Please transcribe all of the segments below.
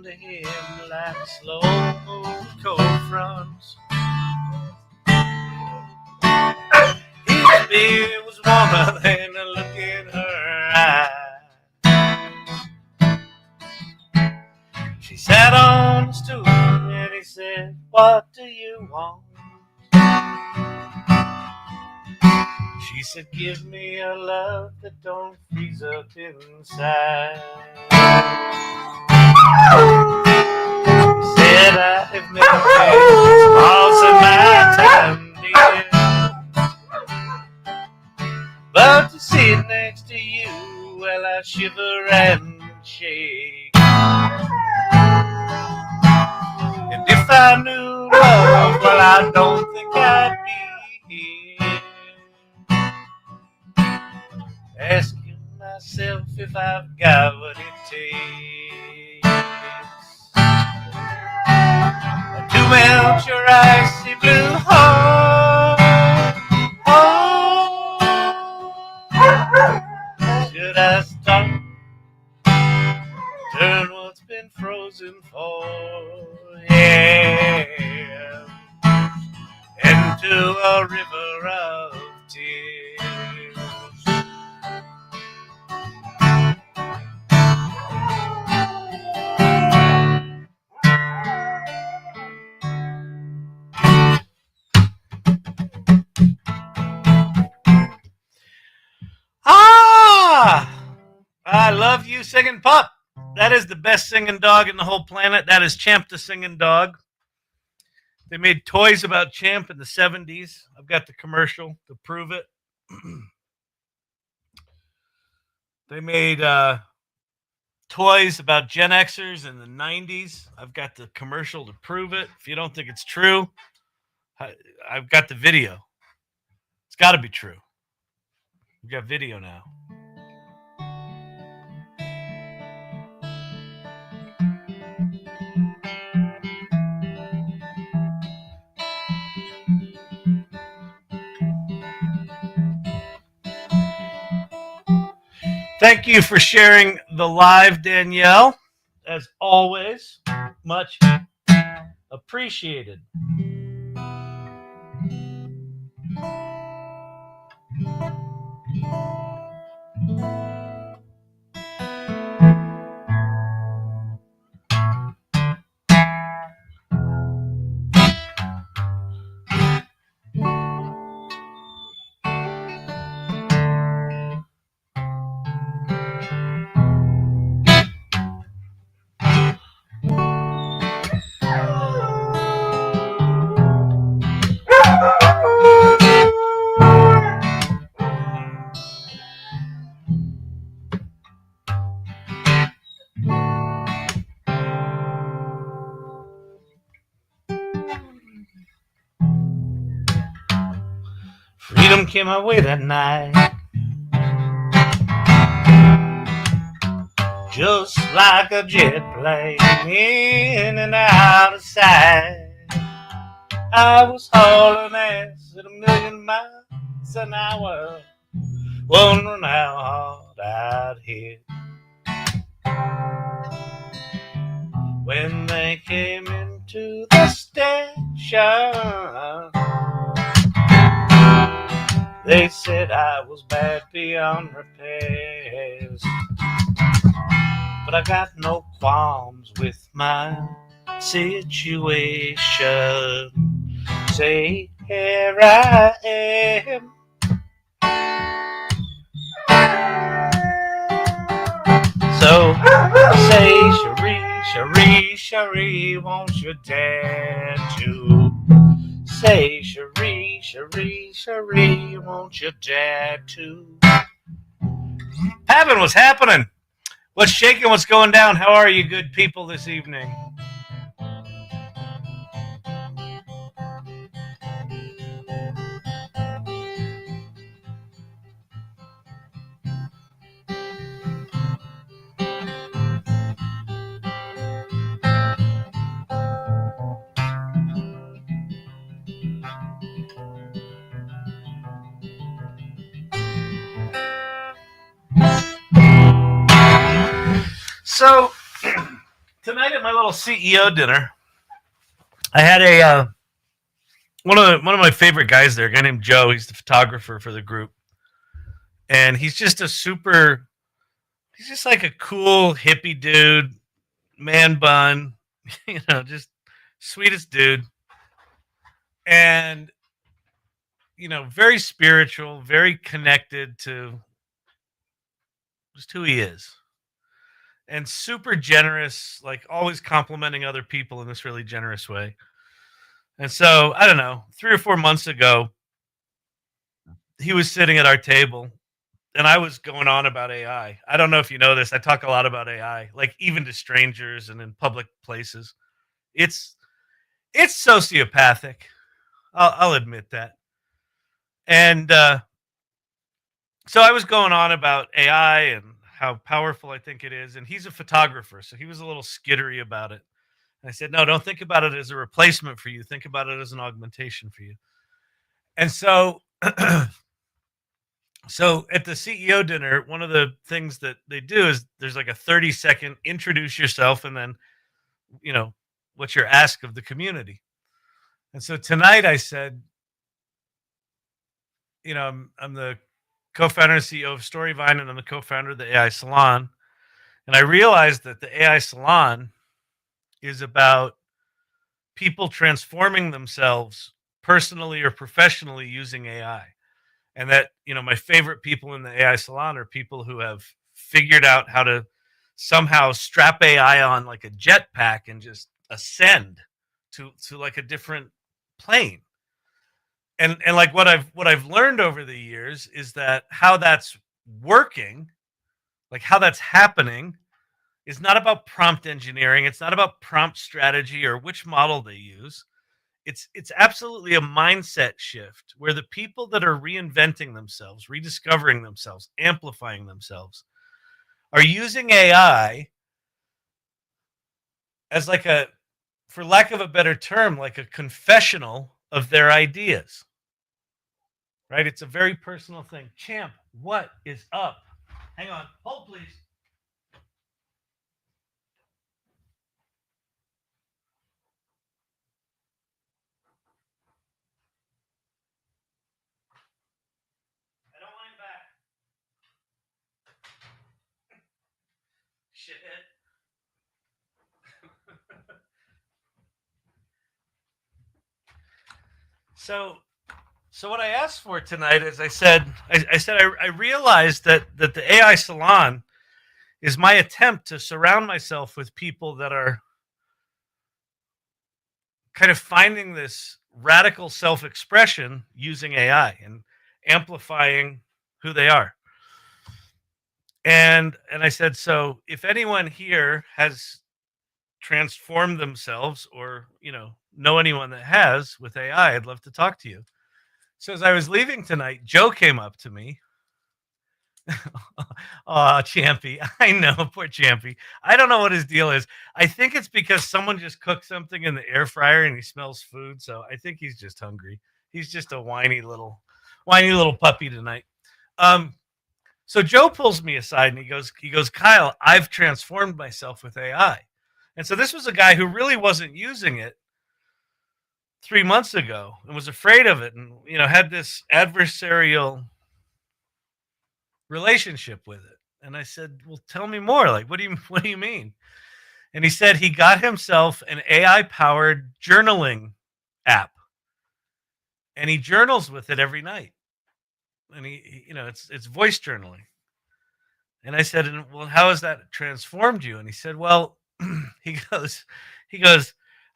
to him like slow-moving cold fronts. His beard was warmer than a look in her eyes. She sat on the stool and he said, "What do you want?" She said, "Give me a love that don't freeze up inside." He said, "I have never been lost in my time, dear. But to sit next to you, well, I shiver and shake. And if I knew love, well, I don't think I'd be here, asking myself if I've got what it takes to melt your icy blue heart. Should I stop, turn what's been frozen for, yeah, into a river of tears? I love you, singing pup. That is the best singing dog in the whole planet. That is Champ the singing dog. They made toys about Champ in the 70s. I've got the commercial to prove it. They made toys about Gen Xers in the 90s. I've got the commercial to prove it. If you don't think it's true, I've got the video. It's got to be true. We've got video now. Thank you for sharing the live, Danielle. As always, much appreciated. Freedom came my way that night, just like a jet plane, in and out of sight. I was hauling ass at 1,000,000 miles an hour, wondering how hard I'd hit. When they came into the station, they said I was bad beyond repairs. But I got no qualms with my situation. Say, here I am. So say, Cherie, Cherie, Cherie, won't you dare to? Say, Cherie, Cherie, Cherie, won't you dare to? Having what's happening? What's shaking? What's going down? How are you, good people, this evening? So, to tonight at my little CEO dinner, I had a one of my favorite guys there, a guy named Joe. He's the photographer for the group, and he's just a super. He's just like a cool hippie dude, man bun, just sweetest dude, and very spiritual, very connected to just who he is, and super generous, like always complimenting other people in this really generous way. And so, I don't know, 3 or 4 months ago, he was sitting at our table and I was going on about AI. I don't know if you know this. I talk a lot about AI, like even to strangers and in public places. It's it's sociopathic. I'll admit that. And so I was going on about AI and how powerful I think it is. And he's a photographer, so he was a little skittery about it. And I said, no, don't think about it as a replacement for you. Think about it as an augmentation for you. And so so at the CEO dinner, one of the things that they do is there's like a 30-second introduce yourself and then, you know, what's your ask of the community. And so tonight I said, I'm the co-founder and CEO of Storyvine, and I'm the co-founder of the AI Salon. And I realized that the AI Salon is about people transforming themselves personally or professionally using AI. And that, my favorite people in the AI Salon are people who have figured out how to somehow strap AI on like a jetpack and just ascend to like a different plane. And like what I've learned over the years is that how that's working, like how that's happening, is not about prompt engineering. It's not about prompt strategy or which model they use. It's absolutely a mindset shift where the people that are reinventing themselves, rediscovering themselves, amplifying themselves, are using AI as like a, for lack of a better term, like a confessional of their ideas. Right? It's a very personal thing. Champ, what is up? Hang on. Hold, please. I don't mind back. Shithead. So what I asked for tonight is I said I realized that the AI Salon is my attempt to surround myself with people that are kind of finding this radical self-expression using AI and amplifying who they are. And I said, so if anyone here has transformed themselves or, know anyone that has with AI, I'd love to talk to you. So as I was leaving tonight, Joe came up to me. Oh, Champy. I know, poor Champy. I don't know what his deal is. I think it's because someone just cooked something in the air fryer and he smells food. So I think he's just hungry. He's just a whiny little puppy tonight. So Joe pulls me aside and he goes, Kyle, I've transformed myself with AI. And so this was a guy who really wasn't using it 3 months ago and was afraid of it and, had this adversarial relationship with it. And I said, well, tell me more. Like, what do you mean? And he said he got himself an AI powered journaling app and he journals with it every night. And it's voice journaling. And I said, well, how has that transformed you? And he said, well, he goes,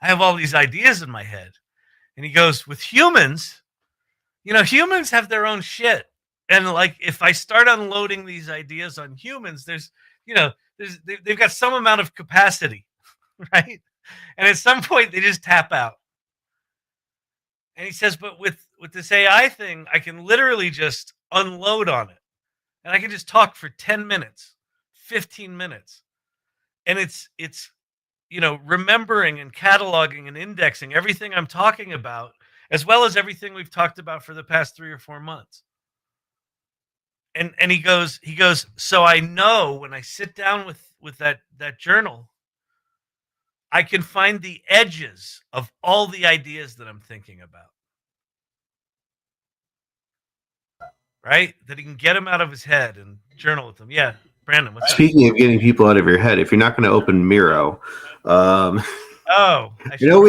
I have all these ideas in my head. And he goes, with humans, humans have their own shit. And like, if I start unloading these ideas on humans, they've got some amount of capacity, right? And at some point they just tap out. And he says, but with this AI thing, I can literally just unload on it. And I can just talk for 10 minutes, 15 minutes. And it's remembering and cataloging and indexing everything I'm talking about, as well as everything we've talked about for the past 3 or 4 months. And he goes, so I know when I sit down with that journal, I can find the edges of all the ideas that I'm thinking about. Right? That he can get them out of his head and journal with them. Yeah, Brandon, what's Speaking of getting people out of your head, if you're not going to open Miro, we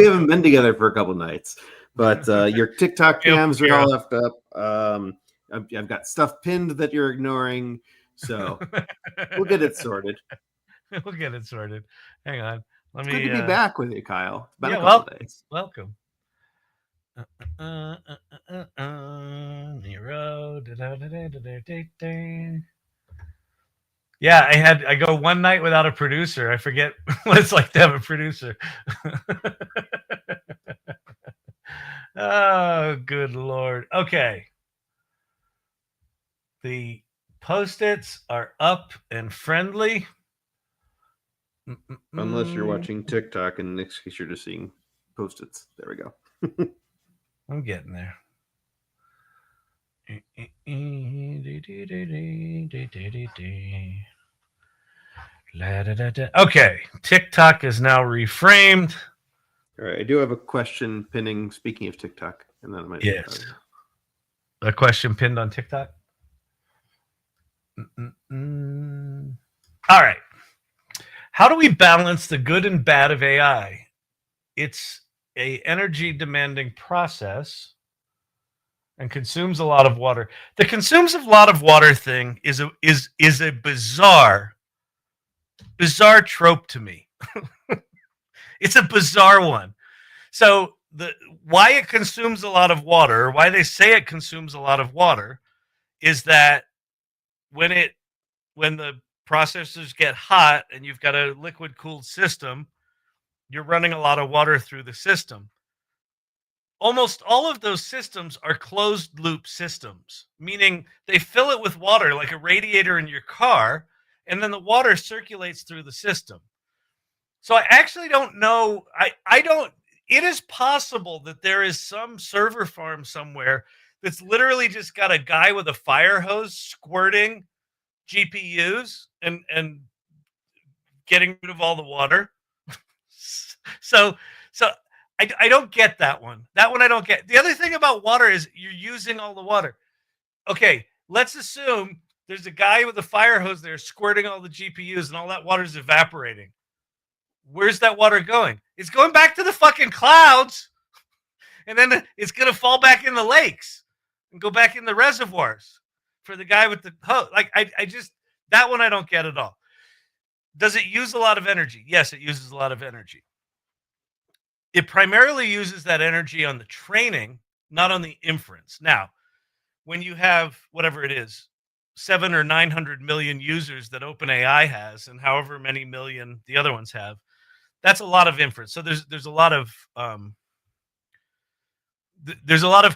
haven't been together for a couple nights, but your TikTok cams are all left up. I've got stuff pinned that you're ignoring, so we'll get it sorted. We'll get it sorted. Hang on. It's good to be back with you, Kyle. It's been a couple days. Welcome. Nero. Yeah, I go one night without a producer. I forget what it's like to have a producer. Oh, good Lord. Okay. The Post-its are up and friendly. Unless you're watching TikTok, and in this case you're just seeing Post-its. There we go. I'm getting there. Okay, TikTok is now reframed. All right, I do have a question pinning. Speaking of TikTok, and then I might. Yes. A question pinned on TikTok. All right. How do we balance the good and bad of AI? It's a energy demanding process and consumes a lot of water. The consumes a lot of water thing is a bizarre trope to me. It's a bizarre one. So why it consumes a lot of water, or why they say it consumes a lot of water, is that when the processors get hot and you've got a liquid cooled system, you're running a lot of water through the system. Almost all of those systems are closed loop systems, meaning they fill it with water like a radiator in your car, and then the water circulates through the system. So I actually don't know. It is possible that there is some server farm somewhere that's literally just got a guy with a fire hose squirting GPUs and getting rid of all the water. So I don't get that one. That one I don't get. The other thing about water is you're using all the water. Okay, let's assume there's a guy with a fire hose there squirting all the GPUs and all that water is evaporating. Where's that water going? It's going back to the fucking clouds, and then it's going to fall back in the lakes and go back in the reservoirs for the guy with the hose. Like, I just, that one I don't get at all. Does it use a lot of energy? Yes, it uses a lot of energy. It primarily uses that energy on the training, not on the inference. Now, when you have whatever it is, 700 or 900 million users that OpenAI has, and however many million the other ones have, that's a lot of inference. So there's a lot of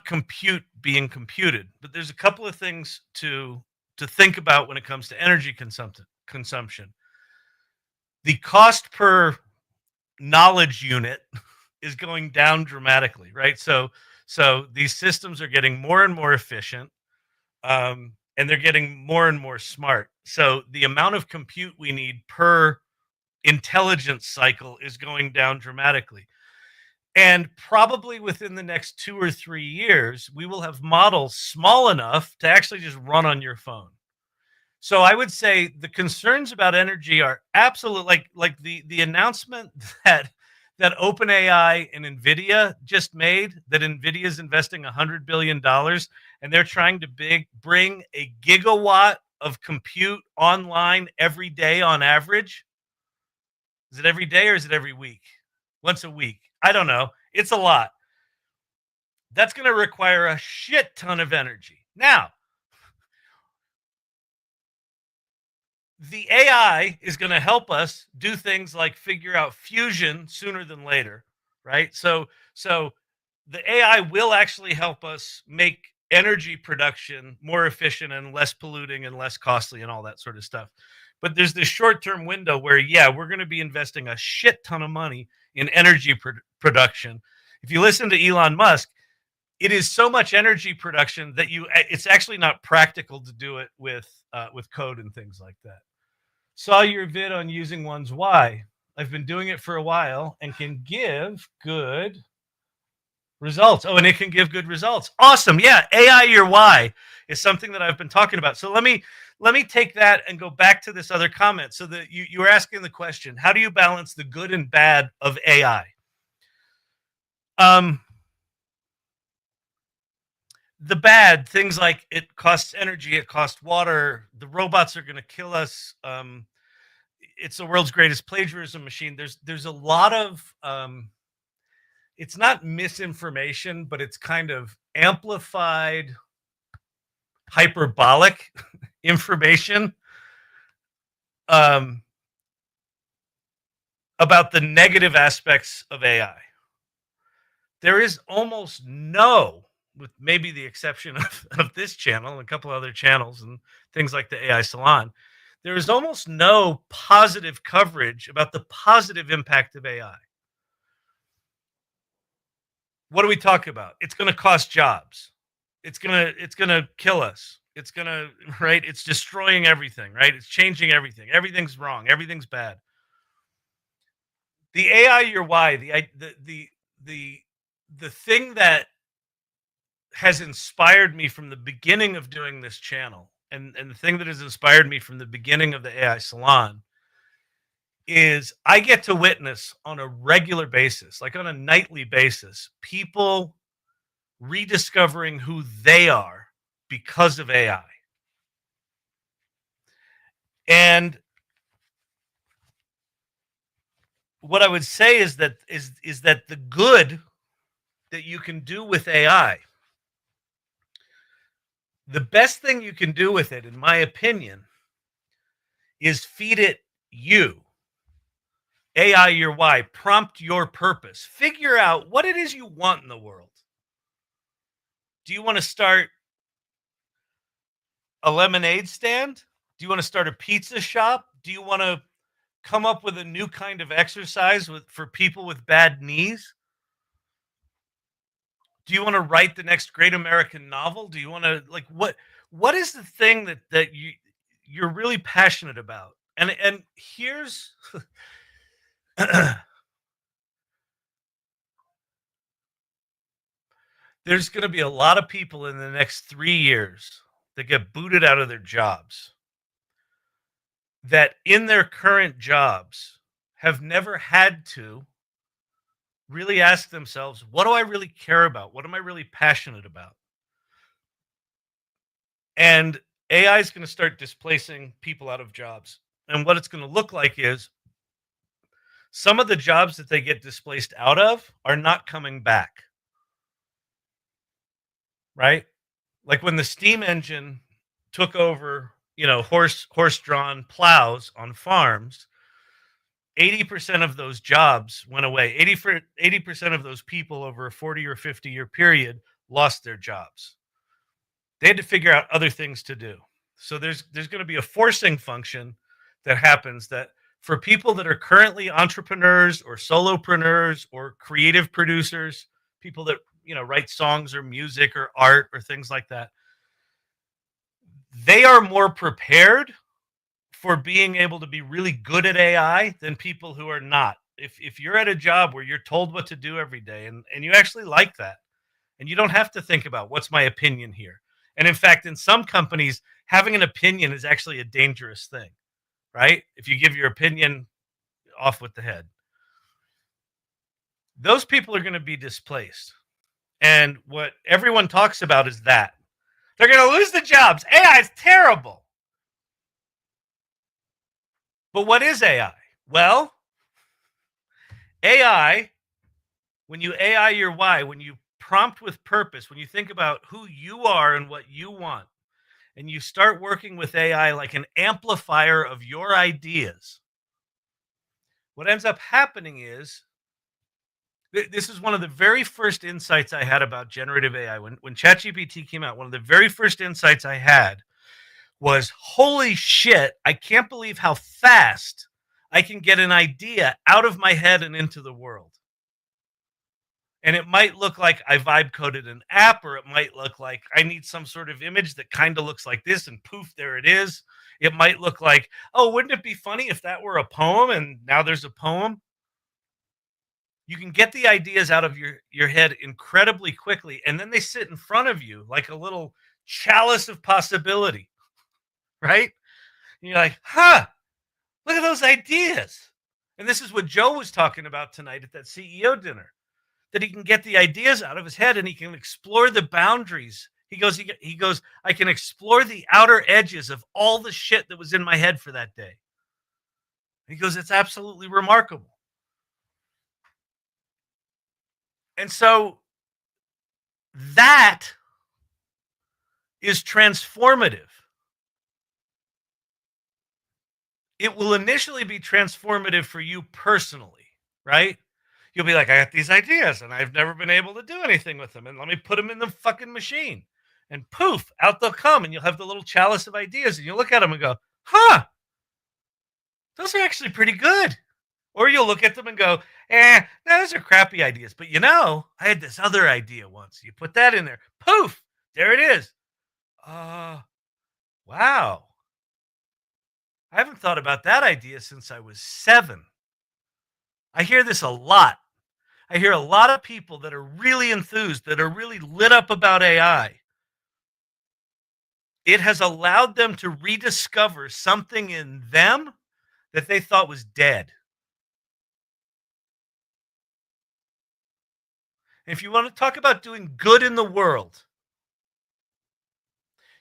compute being computed, but there's a couple of things to think about when it comes to energy consumption. The cost per knowledge unit is going down dramatically, right? So these systems are getting more and more efficient, and they're getting more and more smart. So the amount of compute we need per intelligence cycle is going down dramatically. And probably within the next 2 or 3 years, we will have models small enough to actually just run on your phone. So I would say the concerns about energy are absolute, like the announcement that OpenAI and NVIDIA just made, that NVIDIA is investing $100 billion and they're trying to bring a gigawatt of compute online every day on average. Is it every day or is it every week? Once a week. I don't know. It's a lot. That's going to require a shit ton of energy. Now, the AI is going to help us do things like figure out fusion sooner than later, right? So the AI will actually help us make energy production more efficient and less polluting and less costly and all that sort of stuff. But there's this short-term window where, yeah, we're going to be investing a shit ton of money in energy production. If you listen to Elon Musk, it is so much energy production that it's actually not practical to do it with code and things like that. Saw your vid on using one's why. I've been doing it for a while and can give good results. Oh, and it can give good results. Awesome. Yeah, AI your why is something that I've been talking about. So let me take that and go back to this other comment. So that you were asking the question, how do you balance the good and bad of AI? The bad things like it costs energy, it costs water, the robots are going to kill us. It's the world's greatest plagiarism machine. There's a lot of it's not misinformation, but it's kind of amplified, hyperbolic information about the negative aspects of AI. There is almost no, with maybe the exception of this channel and a couple other channels and things like the AI Salon, there is almost no positive coverage about the positive impact of AI. What do we talk about? It's going to cost jobs. It's going to kill us. It's going to, right? It's destroying everything, right? It's changing everything. Everything's wrong. Everything's bad. The AI your why, the thing that has inspired me from the beginning of doing this channel, and the thing that has inspired me from the beginning of the AI Salon, is I get to witness on a regular basis, like on a nightly basis, people rediscovering who they are because of AI. And what I would say is that the good that you can do with AI, the best thing you can do with it, in my opinion, is feed it you. AI your why, prompt your purpose. Figure out what it is you want in the world. Do you want to start a lemonade stand? Do you want to start a pizza shop? Do you want to come up with a new kind of exercise for people with bad knees? Do you want to write the next great American novel? Do you want to, like, what is the thing that you're really passionate about? And here's there's going to be a lot of people in the next 3 years that get booted out of their jobs, that in their current jobs have never had to really ask themselves, what do I really care about? What am I really passionate about? And AI is going to start displacing people out of jobs. And what it's going to look like is some of the jobs that they get displaced out of are not coming back. Right? Like when the steam engine took over, horse-drawn plows on farms, 80% of those jobs went away. 80% of those people over a 40 or 50-year period lost their jobs. They had to figure out other things to do. So there's going to be a forcing function that happens that for people that are currently entrepreneurs or solopreneurs or creative producers, people that write songs or music or art or things like that, they are more prepared for being able to be really good at AI than people who are not. If you're at a job where you're told what to do every day and you actually like that, and you don't have to think about what's my opinion here. And in fact, in some companies, having an opinion is actually a dangerous thing, right? If you give your opinion, off with the head. Those people are going to be displaced. And what everyone talks about is that they're going to lose the jobs. AI is terrible. But what is AI? Well, AI, when you AI your why, when you prompt with purpose, when you think about who you are and what you want, and you start working with AI like an amplifier of your ideas, what ends up happening is, this is one of the very first insights I had about generative AI. When ChatGPT came out, one of the very first insights I had was, holy shit, I can't believe how fast I can get an idea out of my head and into the world. And it might look like I vibe coded an app, or it might look like I need some sort of image that kind of looks like this, and poof, there it is. It might look like, oh, wouldn't it be funny if that were a poem and now there's a poem? You can get the ideas out of your head incredibly quickly, and then they sit in front of you like a little chalice of possibility, right? And you're like, huh, look at those ideas. And this is what Joe was talking about tonight at that CEO dinner, that he can get the ideas out of his head and he can explore the boundaries. He goes, I can explore the outer edges of all the shit that was in my head for that day. He goes, it's absolutely remarkable. And so that is transformative. It will initially be transformative for you personally, right? You'll be like, I got these ideas and I've never been able to do anything with them. And let me put them in the fucking machine. And poof, out they'll come. And you'll have the little chalice of ideas. And you'll look at them and go, huh, those are actually pretty good. Or you'll look at them and go, no, those are crappy ideas. But I had this other idea once. You put that in there. Poof, there it is. Wow. I haven't thought about that idea since I was 7. I hear this a lot. I hear a lot of people that are really enthused, that are really lit up about AI. It has allowed them to rediscover something in them that they thought was dead. If you want to talk about doing good in the world,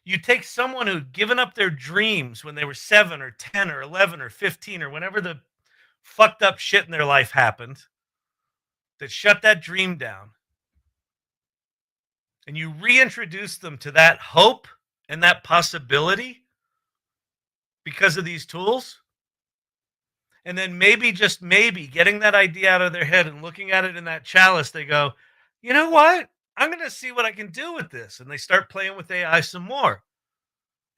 you take someone who'd given up their dreams when they were 7 or 10 or 11 or 15 or whenever the fucked up shit in their life happened that shut that dream down, and you reintroduce them to that hope and that possibility because of these tools, and then maybe, just maybe, getting that idea out of their head and looking at it in that chalice, they go, you know what? I'm going to see what I can do with this. And they start playing with AI some more.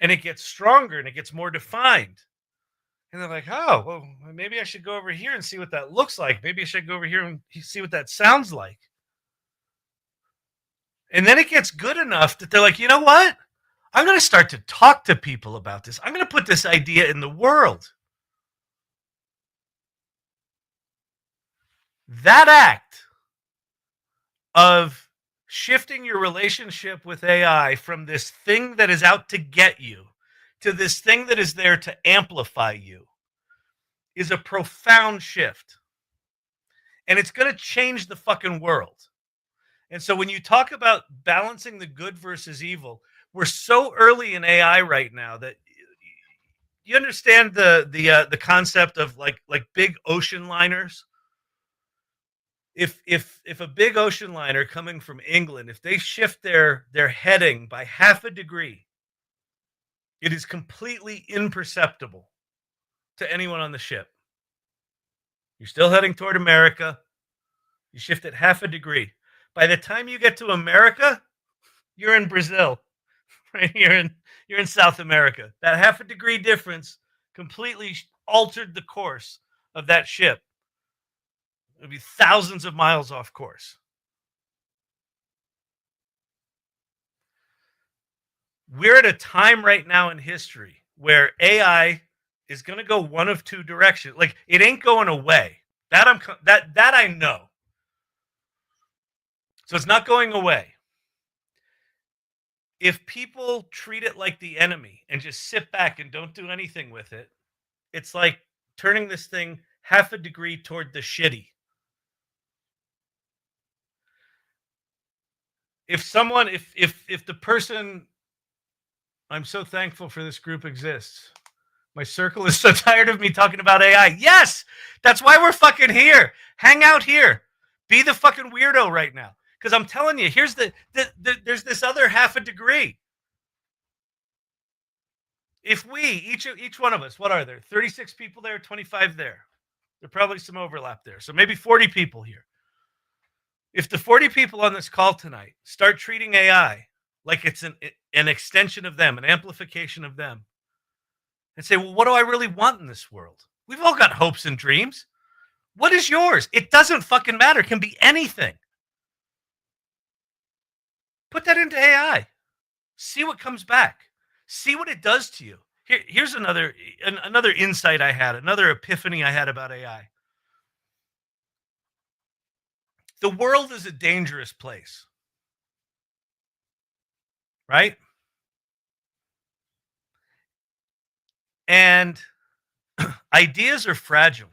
And it gets stronger and it gets more defined. And they're like, oh, well, maybe I should go over here and see what that looks like. Maybe I should go over here and see what that sounds like. And then it gets good enough that they're like, you know what? I'm going to start to talk to people about this. I'm going to put this idea in the world. That act of shifting your relationship with AI from this thing that is out to get you to this thing that is there to amplify you is a profound shift. And it's going to change the fucking world. And so when you talk about balancing the good versus evil, we're so early in AI right now that you understand the concept of like big ocean liners. If a big ocean liner coming from England, if they shift their heading by half a degree, it is completely imperceptible to anyone on the ship. You're still heading toward America. You shift it half a degree. By the time you get to America, you're in Brazil. Right? You're in South America. That half a degree difference completely altered the course of that ship. It'll be thousands of miles off course. We're at a time right now in history where AI is going to go one of two directions. Like, it ain't going away. That I know. So it's not going away. If people treat it like the enemy and just sit back and don't do anything with it, it's like turning this thing half a degree toward the shitty. If the person, I'm so thankful for this group exists. My circle is so tired of me talking about AI. Yes, that's why we're fucking here. Hang out here. Be the fucking weirdo right now. Because I'm telling you, here's there's this other half a degree. If we, each one of us, what are there? 36 people there, 25 there. There's probably some overlap there. So maybe 40 people here. If the 40 people on this call tonight start treating AI like it's an extension of them, an amplification of them, and say, well, what do I really want in this world? We've all got hopes and dreams. What is yours? It doesn't fucking matter. It can be anything. Put that into AI. See what comes back. See what it does to you. Here's another insight I had, another epiphany I had about AI. The world is a dangerous place, right? And ideas are fragile.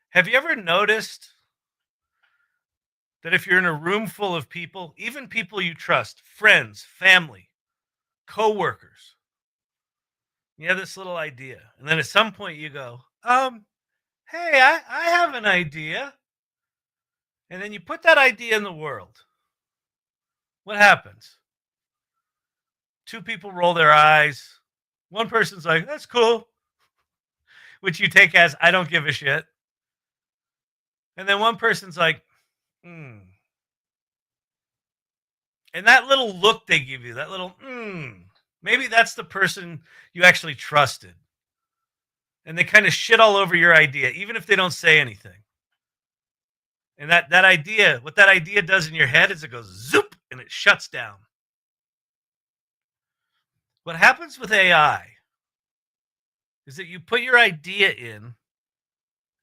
Have you ever noticed that if you're in a room full of people, even people you trust, friends, family, coworkers, you have this little idea, and then at some point you go, hey, I have an idea. And then you put that idea in the world. What happens? Two people roll their eyes. One person's like, that's cool, which you take as, I don't give a shit. And then one person's like, hmm. And that little look they give you, that little, maybe that's the person you actually trusted. And they kind of shit all over your idea, even if they don't say anything. And that idea, what that idea does in your head is it goes zoop and it shuts down. What happens with AI is that you put your idea in,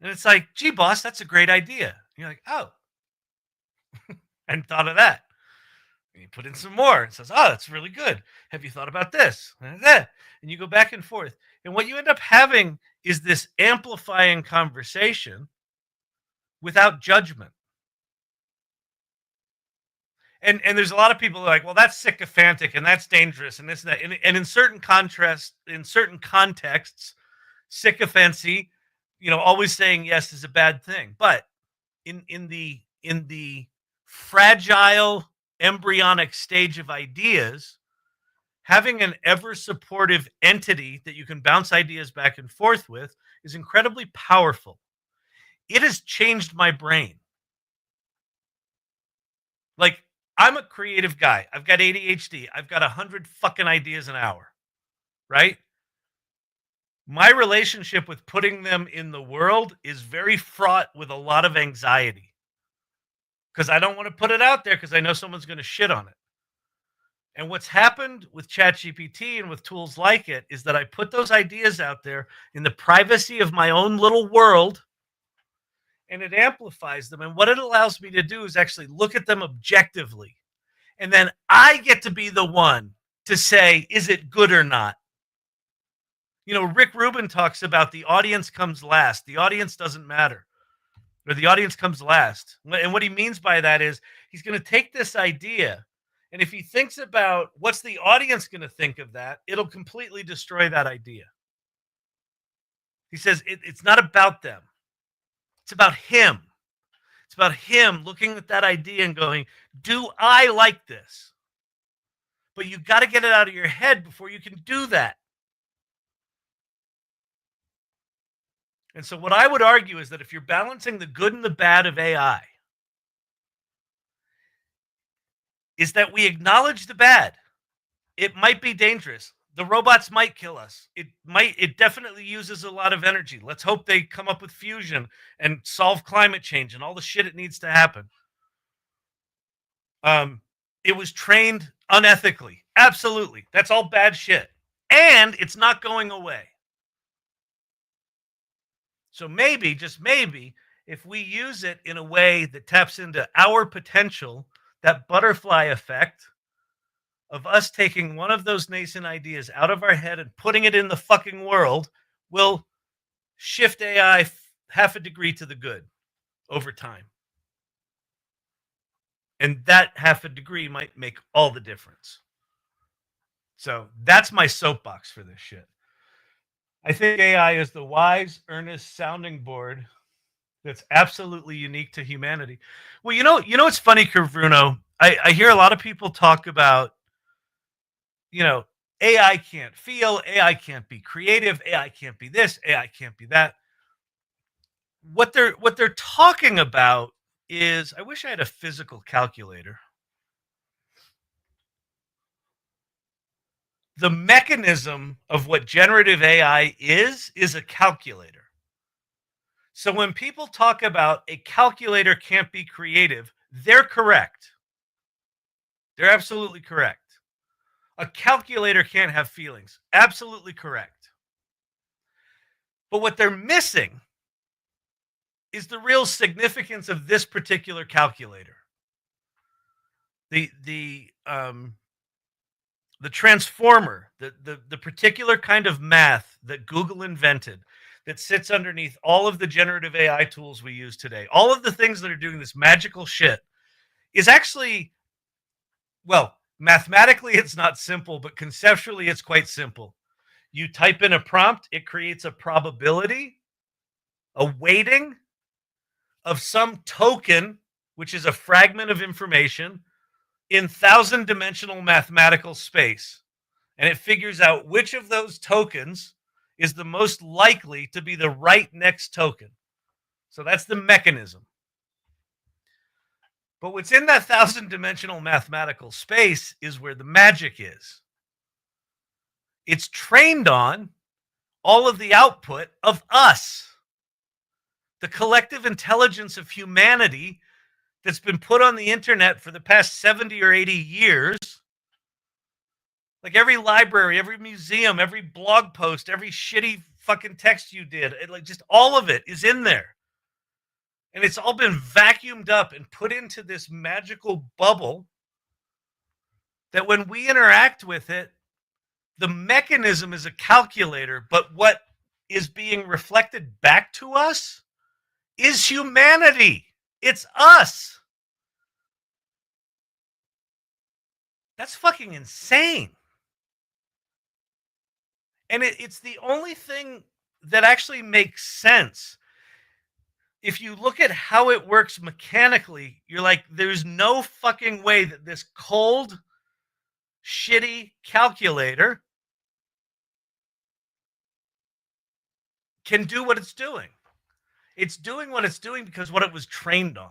and it's like, gee, boss, that's a great idea. And you're like, oh, I hadn't thought of that. And you put in some more. It says, oh, that's really good. Have you thought about this? And that. And you go back and forth. And what you end up having is this amplifying conversation without judgment. And there's a lot of people who are like, well, that's sycophantic and that's dangerous and this and that. And in certain contexts, sycophancy, always saying yes is a bad thing. But in the fragile embryonic stage of ideas, having an ever supportive entity that you can bounce ideas back and forth with is incredibly powerful. It has changed my brain. Like, I'm a creative guy. I've got ADHD. I've got 100 fucking ideas an hour, right? My relationship with putting them in the world is very fraught with a lot of anxiety because I don't want to put it out there because I know someone's going to shit on it. And what's happened with ChatGPT and with tools like it is that I put those ideas out there in the privacy of my own little world, and it amplifies them. And what it allows me to do is actually look at them objectively. And then I get to be the one to say, is it good or not? Rick Rubin talks about the audience comes last. The audience doesn't matter. Or the audience comes last. And what he means by that is he's going to take this idea, and if he thinks about what's the audience going to think of that, it'll completely destroy that idea. He says it's not about them. It's about him. It's about him looking at that idea and going, do I like this? But you got to get it out of your head before you can do that. And so what I would argue is that if you're balancing the good and the bad of AI, is that we acknowledge the bad. It might be dangerous. The robots might kill us. It definitely uses a lot of energy. Let's hope they come up with fusion and solve climate change and all the shit it needs to happen. It was trained unethically. Absolutely. That's all bad shit. And it's not going away. So maybe, just maybe, if we use it in a way that taps into our potential, that butterfly effect of us taking one of those nascent ideas out of our head and putting it in the fucking world will shift AI half a degree to the good over time. And that half a degree might make all the difference. So that's my soapbox for this shit. I think AI is the wise, earnest sounding board that's absolutely unique to humanity. Well, it's funny, Bruno. I hear a lot of people talk about, AI can't feel, AI can't be creative, AI can't be this, AI can't be that. What they're talking about is, I wish I had a physical calculator. The mechanism of what generative AI is a calculator. So when people talk about a calculator can't be creative, they're correct. They're absolutely correct. A calculator can't have feelings. Absolutely correct. But what they're missing is the real significance of this particular calculator. The transformer, the particular kind of math that Google invented that sits underneath all of the generative AI tools we use today, all of the things that are doing this magical shit, is actually, well, mathematically it's not simple, but conceptually it's quite simple. You type in a prompt, it creates a probability, a weighting of some token, which is a fragment of information in 1,000-dimensional mathematical space. And it figures out which of those tokens is the most likely to be the right next token. So that's the mechanism. But what's in that 1,000-dimensional mathematical space is where the magic is. It's trained on all of the output of us, the collective intelligence of humanity that's been put on the internet for the past 70 or 80 years. Like every library, every museum, every blog post, every shitty fucking text you did, like just all of it is in there. And it's all been vacuumed up and put into this magical bubble that when we interact with it, the mechanism is a calculator, but what is being reflected back to us is humanity. It's us. That's fucking insane. And it's the only thing that actually makes sense. If you look at how it works mechanically, you're like, there's no fucking way that this cold, shitty calculator can do what it's doing. It's doing what it's doing because what it was trained on.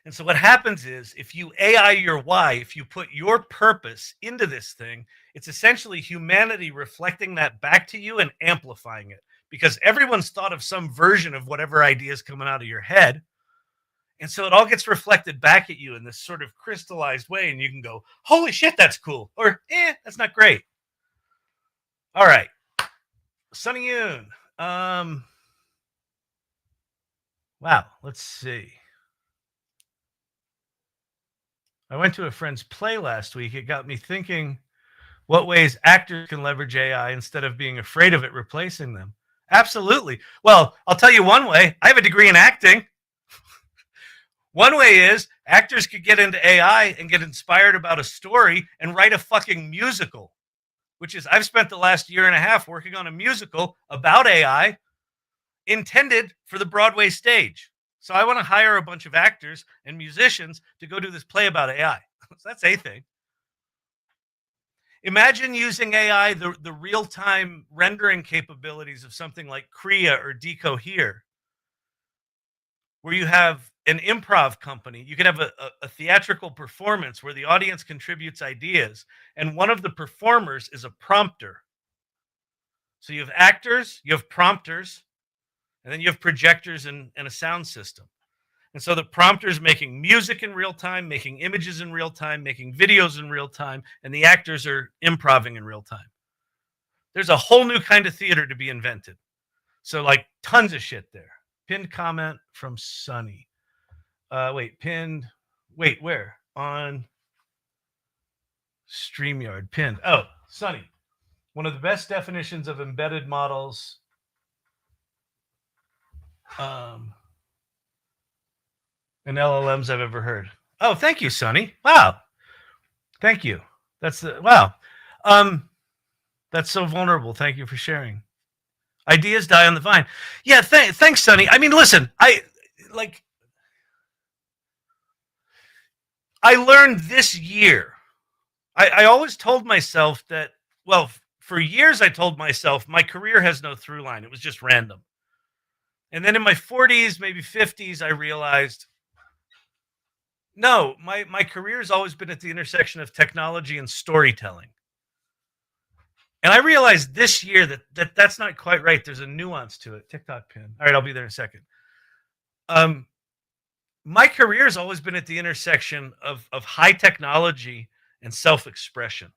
And so what happens is if you AI your why, if you put your purpose into this thing, it's essentially humanity reflecting that back to you and amplifying it, because everyone's thought of some version of whatever idea is coming out of your head. And so it all gets reflected back at you in this sort of crystallized way. And you can go, holy shit, that's cool. Or, that's not great. All right. Sunny Yoon. Wow. Let's see. I went to a friend's play last week. It got me thinking what ways actors can leverage AI instead of being afraid of it replacing them. Absolutely. Well, I'll tell you one way. I have a degree in acting. One way is actors could get into AI and get inspired about a story and write a fucking musical, which is, I've spent the last year and a half working on a musical about AI intended for the Broadway stage. So I want to hire a bunch of actors and musicians to go do this play about AI. So that's a thing. Imagine using AI, the real-time rendering capabilities of something like Kriya or Decohere, where you have an improv company. You could have a theatrical performance where the audience contributes ideas, and one of the performers is a prompter. So you have actors, you have prompters, and then you have projectors and a sound system. And so the prompter is making music in real time, making images in real time, making videos in real time, and the actors are improving in real time. There's a whole new kind of theater to be invented. So like tons of shit there. Pinned comment from Sunny. Wait, where? On StreamYard. Pinned. Oh, Sunny. One of the best definitions of embedded models and LLMs I've ever heard. Oh, thank you, Sonny. Wow. Thank you. Wow. That's so vulnerable. Thank you for sharing. Ideas die on the vine. Yeah, thanks, Sonny. I mean, listen, I learned this year. I always told myself that, well, for years I told myself my career has no through line. It was just random. And then in my 40s, maybe 50s, I realized, no, my career has always been at the intersection of technology and storytelling. And I realized this year that's not quite right. There's a nuance to it. TikTok pin. All right, I'll be there in a second. My career has always been at the intersection of high technology and self-expression.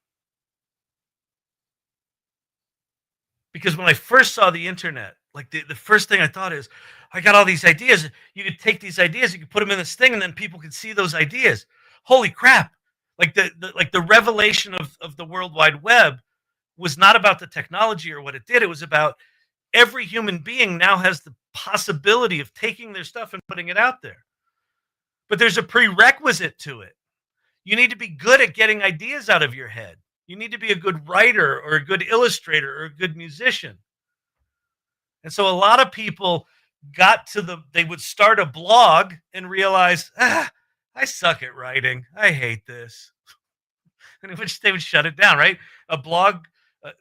Because when I first saw the internet, like the first thing I thought is, I got all these ideas. You could take these ideas, you could put them in this thing, and then people could see those ideas. Holy crap. Like the revelation of the World Wide Web was not about the technology or what it did. It was about every human being now has the possibility of taking their stuff and putting it out there. But there's a prerequisite to it. You need to be good at getting ideas out of your head. You need to be a good writer or a good illustrator or a good musician. And so a lot of people they would start a blog and realize, I suck at writing. I hate this. And they would shut it down, right? A blog,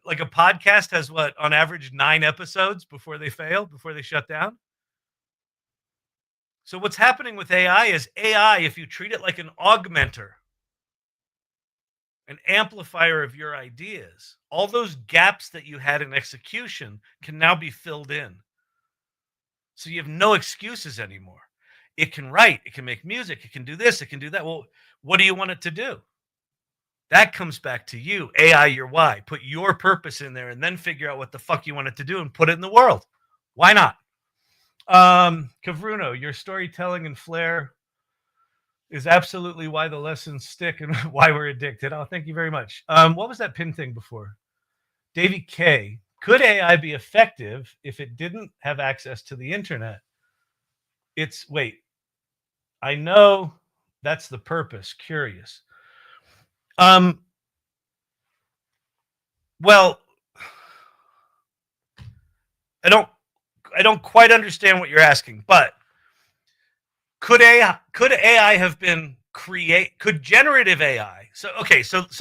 like a podcast, has what, on average, 9 episodes before they fail, before they shut down. So what's happening with AI is AI, if you treat it like an augmenter, an amplifier of your ideas, all those gaps that you had in execution can now be filled in. So you have no excuses anymore. It can write, it can make music, it can do this, it can do that. Well, what do you want it to do? That comes back to you, AI your why. Put your purpose in there and then figure out what the fuck you want it to do and put it in the world. Why not? Kavruno, your storytelling and flair is absolutely why the lessons stick and why we're addicted. Oh, thank you very much. What was that pin thing before? Davey K. Could AI be effective if it didn't have access to the internet? I know that's the purpose. Curious. Well, I don't quite understand what you're asking, but could AI have been could generative AI? So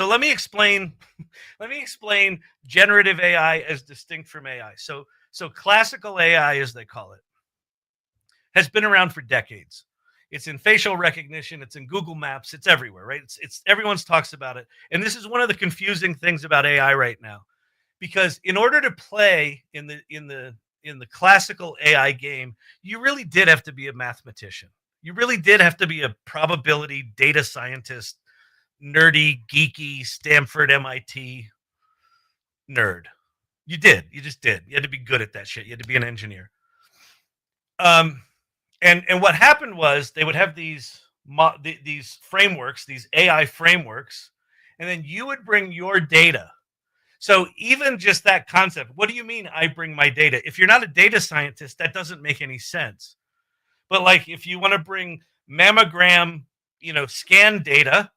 let me explain generative AI as distinct from AI. So classical AI, as they call it, has been around for decades. It's in facial recognition, it's in Google Maps, it's everywhere, right? It's everyone's talks about it. And this is one of the confusing things about AI right now. Because in order to play in the classical AI game, you really did have to be a mathematician. You really did have to be a probability data scientist, nerdy, geeky, Stanford, MIT nerd. You did. You just did. You had to be good at that shit. You had to be an engineer. And what happened was they would have these frameworks, these AI frameworks, and then you would bring your data. So even just that concept, what do you mean I bring my data? If you're not a data scientist, that doesn't make any sense. But like if you want to bring mammogram, scan data,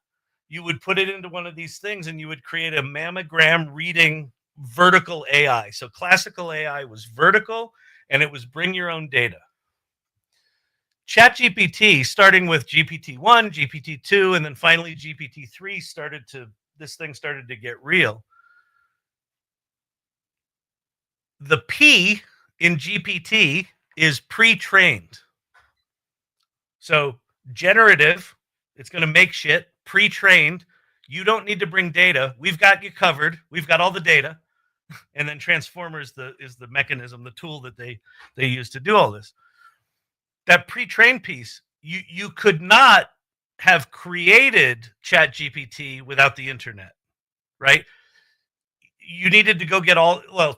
you would put it into one of these things and you would create a mammogram reading vertical AI. So classical AI was vertical and it was bring your own data. ChatGPT, starting with GPT-1, GPT-2, and then finally GPT-3 this thing started to get real. The P in GPT is pre-trained. So generative, it's going to make shit, pre-trained. You don't need to bring data. We've got you covered. We've got all the data. And then transformer is the mechanism, the tool that they use to do all this. That pre-trained piece, you could not have created ChatGPT without the internet, right? You needed to go get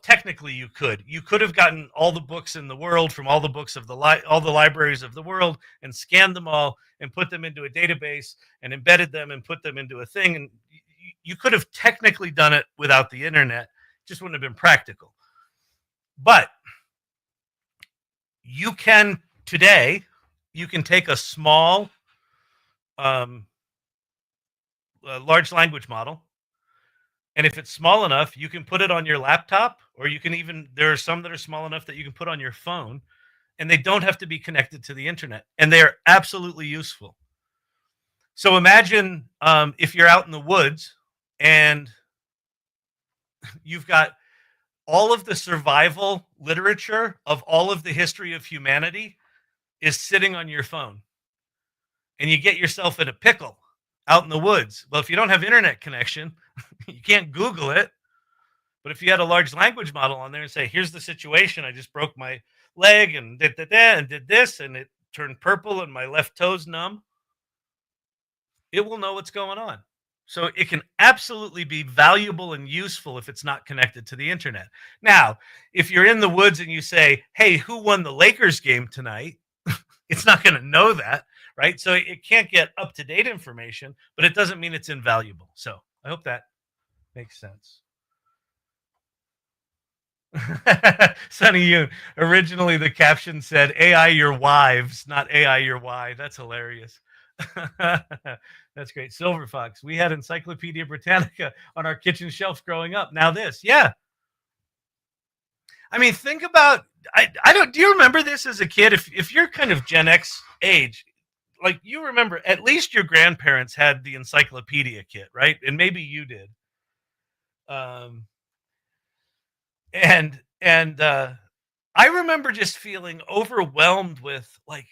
technically you could have gotten all the books in the world from all the books of all the libraries of the world and scanned them all and put them into a database and embedded them and put them into a thing. And you could have technically done it without the internet. It just wouldn't have been practical. But today, you can take a small large language model, and if it's small enough, you can put it on your laptop, or there are some that are small enough that you can put on your phone, and they don't have to be connected to the internet, and they're absolutely useful. So imagine if you're out in the woods and you've got all of the survival literature of all of the history of humanity is sitting on your phone, and you get yourself in a pickle out in the woods. Well, if you don't have internet connection, you can't Google it. But if you had a large language model on there and say, here's the situation, I just broke my leg and did this, and it turned purple and my left toe's numb, it will know what's going on. So it can absolutely be valuable and useful if it's not connected to the internet. Now, if you're in the woods and you say, hey, who won the Lakers game tonight? It's not going to know that, right? So it can't get up-to-date information, but it doesn't mean it's invaluable. So I hope that makes sense. Sunny Yoon. Originally, the caption said AI your wives, not AI your why. That's hilarious. That's great. Silver Fox. We had Encyclopedia Britannica on our kitchen shelf growing up. Now this. Yeah. I mean, think about, I don't, do you remember this as a kid? If you're kind of Gen X age, like you remember, at least your grandparents had the encyclopedia kit, right? And maybe you did. And I remember just feeling overwhelmed with like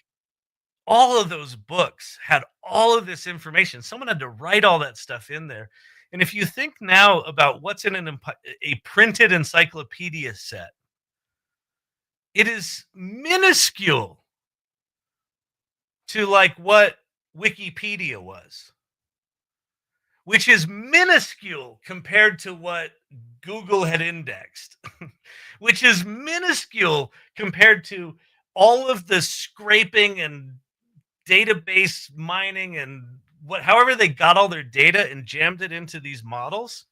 all of those books had all of this information. Someone had to write all that stuff in there. And if you think now about what's in a printed encyclopedia set, it is minuscule to like what Wikipedia was, which is minuscule compared to what Google had indexed, which is minuscule compared to all of the scraping and database mining and however they got all their data and jammed it into these models.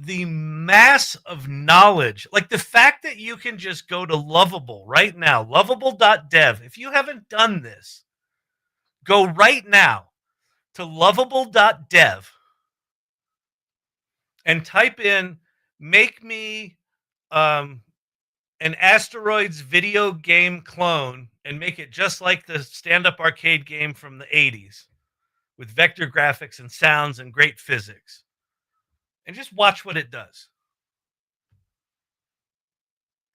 The mass of knowledge, like the fact that you can just go to Lovable right now, lovable.dev. If you haven't done this, go right now to lovable.dev and type in make me an asteroids video game clone and make it just like the stand-up arcade game from the 80s with vector graphics and sounds and great physics. And just watch what it does.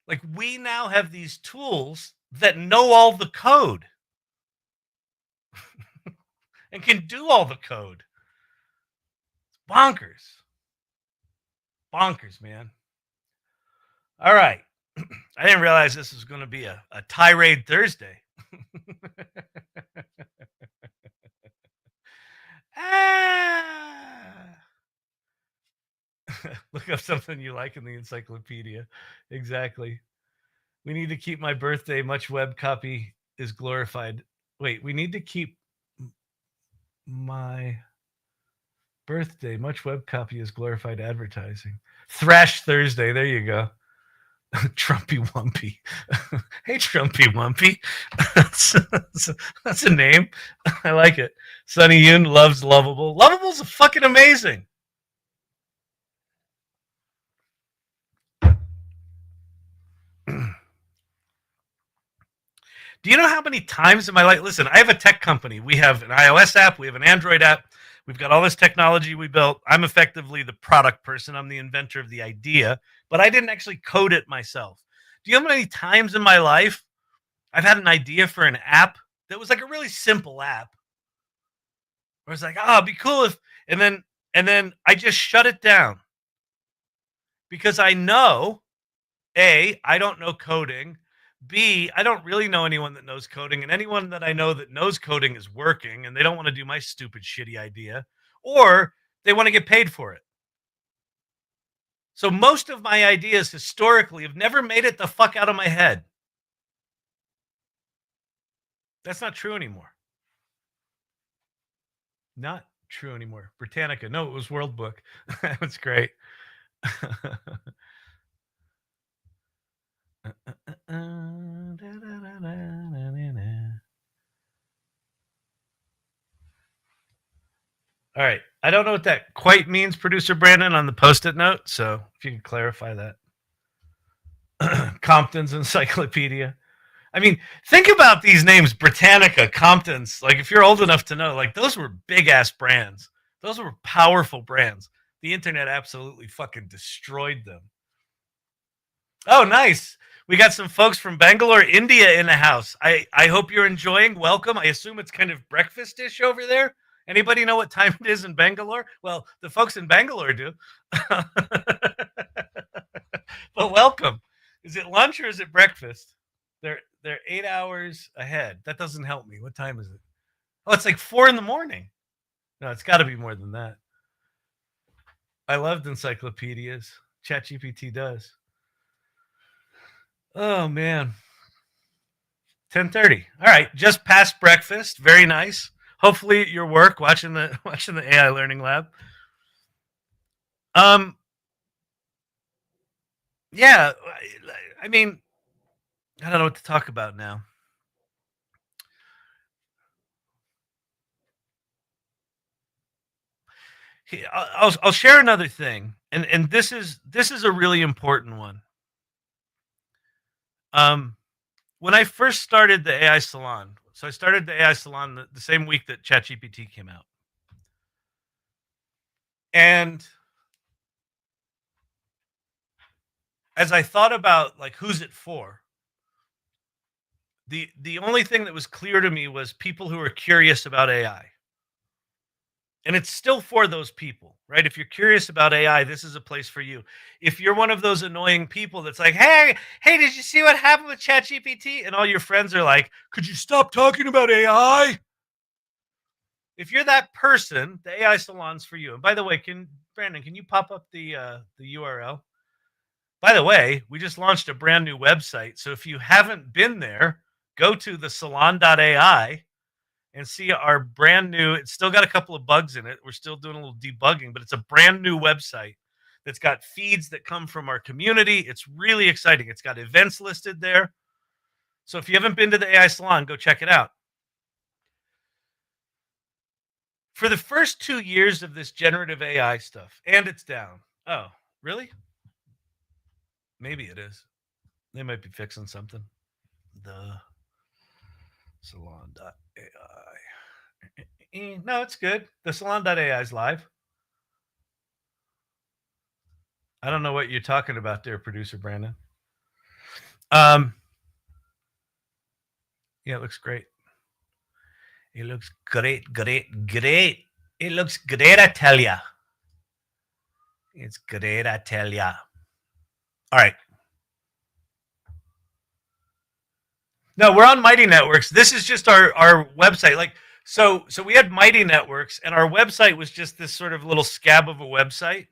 Like, we now have these tools that know all the code and can do all the code. It's bonkers. Bonkers, man. All right. I didn't realize this was going to be a tirade Thursday. Look up something you like in the encyclopedia. Exactly. We need to keep my birthday. Much web copy is glorified. Wait, we need to keep my birthday. Much web copy is glorified advertising. Thrash Thursday. There you go. Trumpy Wumpy. Hey, Trumpy Wumpy. That's a name. I like it. Sunny Yoon loves Lovable. Lovable's fucking amazing. Do you know how many times in my life? Listen, I have a tech company. We have an iOS app. We have an Android app. We've got all this technology we built. I'm effectively the product person. I'm the inventor of the idea, but I didn't actually code it myself. Do you know how many times in my life I've had an idea for an app that was like a really simple app? Where it's like, it'd be cool if, and then I just shut it down because I know, A, I don't know coding. B, I don't really know anyone that knows coding, and anyone that I know that knows coding is working, and they don't want to do my stupid, shitty idea, or they want to get paid for it. So most of my ideas historically have never made it the fuck out of my head. That's not true anymore. Not true anymore. Britannica. No, it was World Book. That was great. All right. I don't know what that quite means, producer Brandon, on the post-it note. So if you can clarify that. Compton's Encyclopedia. I mean, think about these names, Britannica, Compton's. Like, if you're old enough to know, like, those were big-ass brands. Those were powerful brands. The internet absolutely fucking destroyed them. Oh, nice. We got some folks from Bangalore, India in the house. I hope you're enjoying. Welcome. I assume it's kind of breakfast-ish over there. Anybody know what time it is in Bangalore? Well, the folks in Bangalore do. But welcome. Is it lunch or is it breakfast? They're 8 hours ahead. That doesn't help me. What time is it? Oh, it's like 4 a.m. No, it's got to be more than that. I loved encyclopedias. ChatGPT does. Oh man. 10:30. All right, just past breakfast. Very nice. Hopefully at your work watching the AI Learning Lab. Yeah, I mean, I don't know what to talk about now. I'll share another thing, and this is a really important one. When I first started the AI Salon, so I started the AI Salon the same week that ChatGPT came out, and as I thought about like who's it for, the only thing that was clear to me was people who are curious about AI. And it's still for those people, right? If you're curious about AI, this is a place for you. If you're one of those annoying people that's like, hey, did you see what happened with ChatGPT? And all your friends are like, could you stop talking about AI? If you're that person, the AI Salon's for you. And by the way, Brandon, can you pop up the URL? By the way, we just launched a brand new website. So if you haven't been there, go to the salon.ai and see our brand new, it's still got a couple of bugs in it. We're still doing a little debugging, but it's a brand new website that's got feeds that come from our community. It's really exciting. It's got events listed there. So if you haven't been to the AI Salon, go check it out. For the first 2 years of this generative AI stuff, and it's down. Oh, really? Maybe it is. They might be fixing something. The salon.ai. No, it's good. The salon.ai is live. I don't know what you're talking about there, producer Brandon. Yeah, it looks great. It looks great. It looks great, I tell ya. It's great, I tell ya. All right. No, we're on Mighty Networks. This is just our website. Like, so we had Mighty Networks, and our website was just this sort of little scab of a website.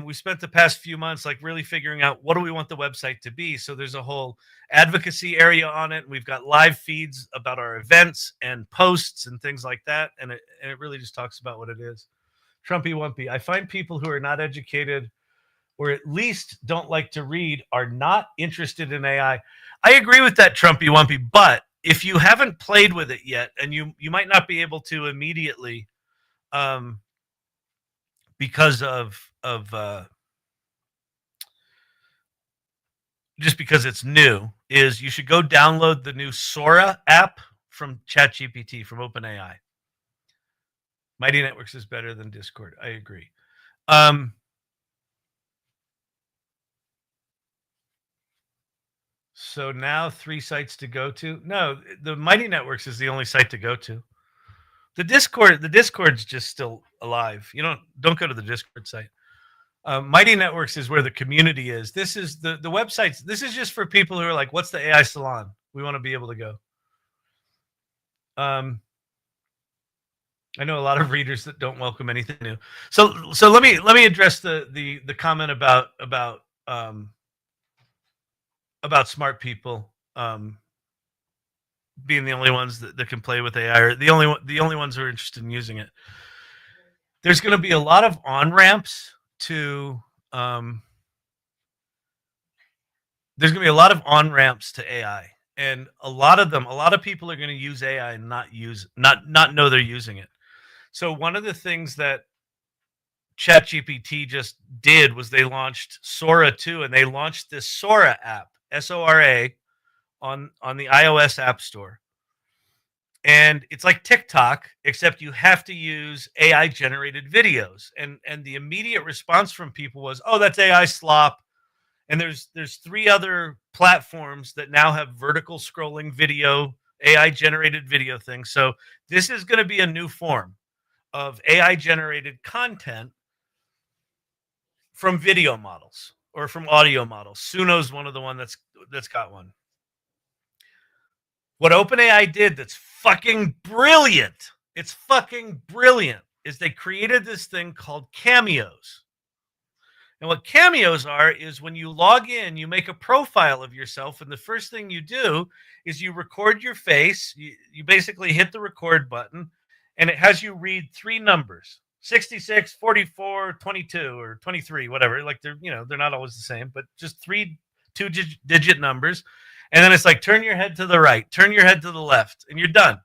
We spent the past few months like really figuring out what do we want the website to be. So there's a whole advocacy area on it. We've got live feeds about our events and posts and things like that. And it really just talks about what it is. Trumpy Wumpy. I find people who are not educated or at least don't like to read are not interested in AI. I agree with that, Trumpy Wumpy. But if you haven't played with it yet, and you might not be able to immediately, because of just because it's new, is you should go download the new Sora app from ChatGPT from OpenAI. Mighty Networks is better than Discord. I agree. So now 3 sites to go to. No, the Mighty Networks is the only site to go to. The Discord's just still alive. You don't go to the Discord site. Mighty Networks is where the community is. This is the websites. This is just for people who are like, what's the AI Salon? We want to be able to go. I know a lot of readers that don't welcome anything new. So let me address the comment about smart people being the only ones that can play with AI, or the only ones who are interested in using it. There's going to be a lot of on-ramps to there's going to be a lot of on-ramps to AI, and a lot of people are going to use AI and not know they're using it. So one of the things that ChatGPT just did was they launched Sora 2, and they launched this Sora app, Sora, on the iOS App Store. And it's like TikTok, except you have to use AI generated videos. And the immediate response from people was, "Oh, that's AI slop." And there's 3 other platforms that now have vertical scrolling video, AI generated video things. So this is going to be a new form of AI generated content from video models or from audio models. Suno's one of the one that's got one. What OpenAI did that's fucking brilliant It's fucking brilliant. Is they created this thing called Cameos. And what Cameos are is when you log in, you make a profile of yourself, and the first thing you do is you record your face. You basically hit the record button, and it has you read three numbers: 66, 44, 22, or 23, whatever. Like they're not always the same, but just three two-digit numbers. And then it's like, turn your head to the right, turn your head to the left, and you're done.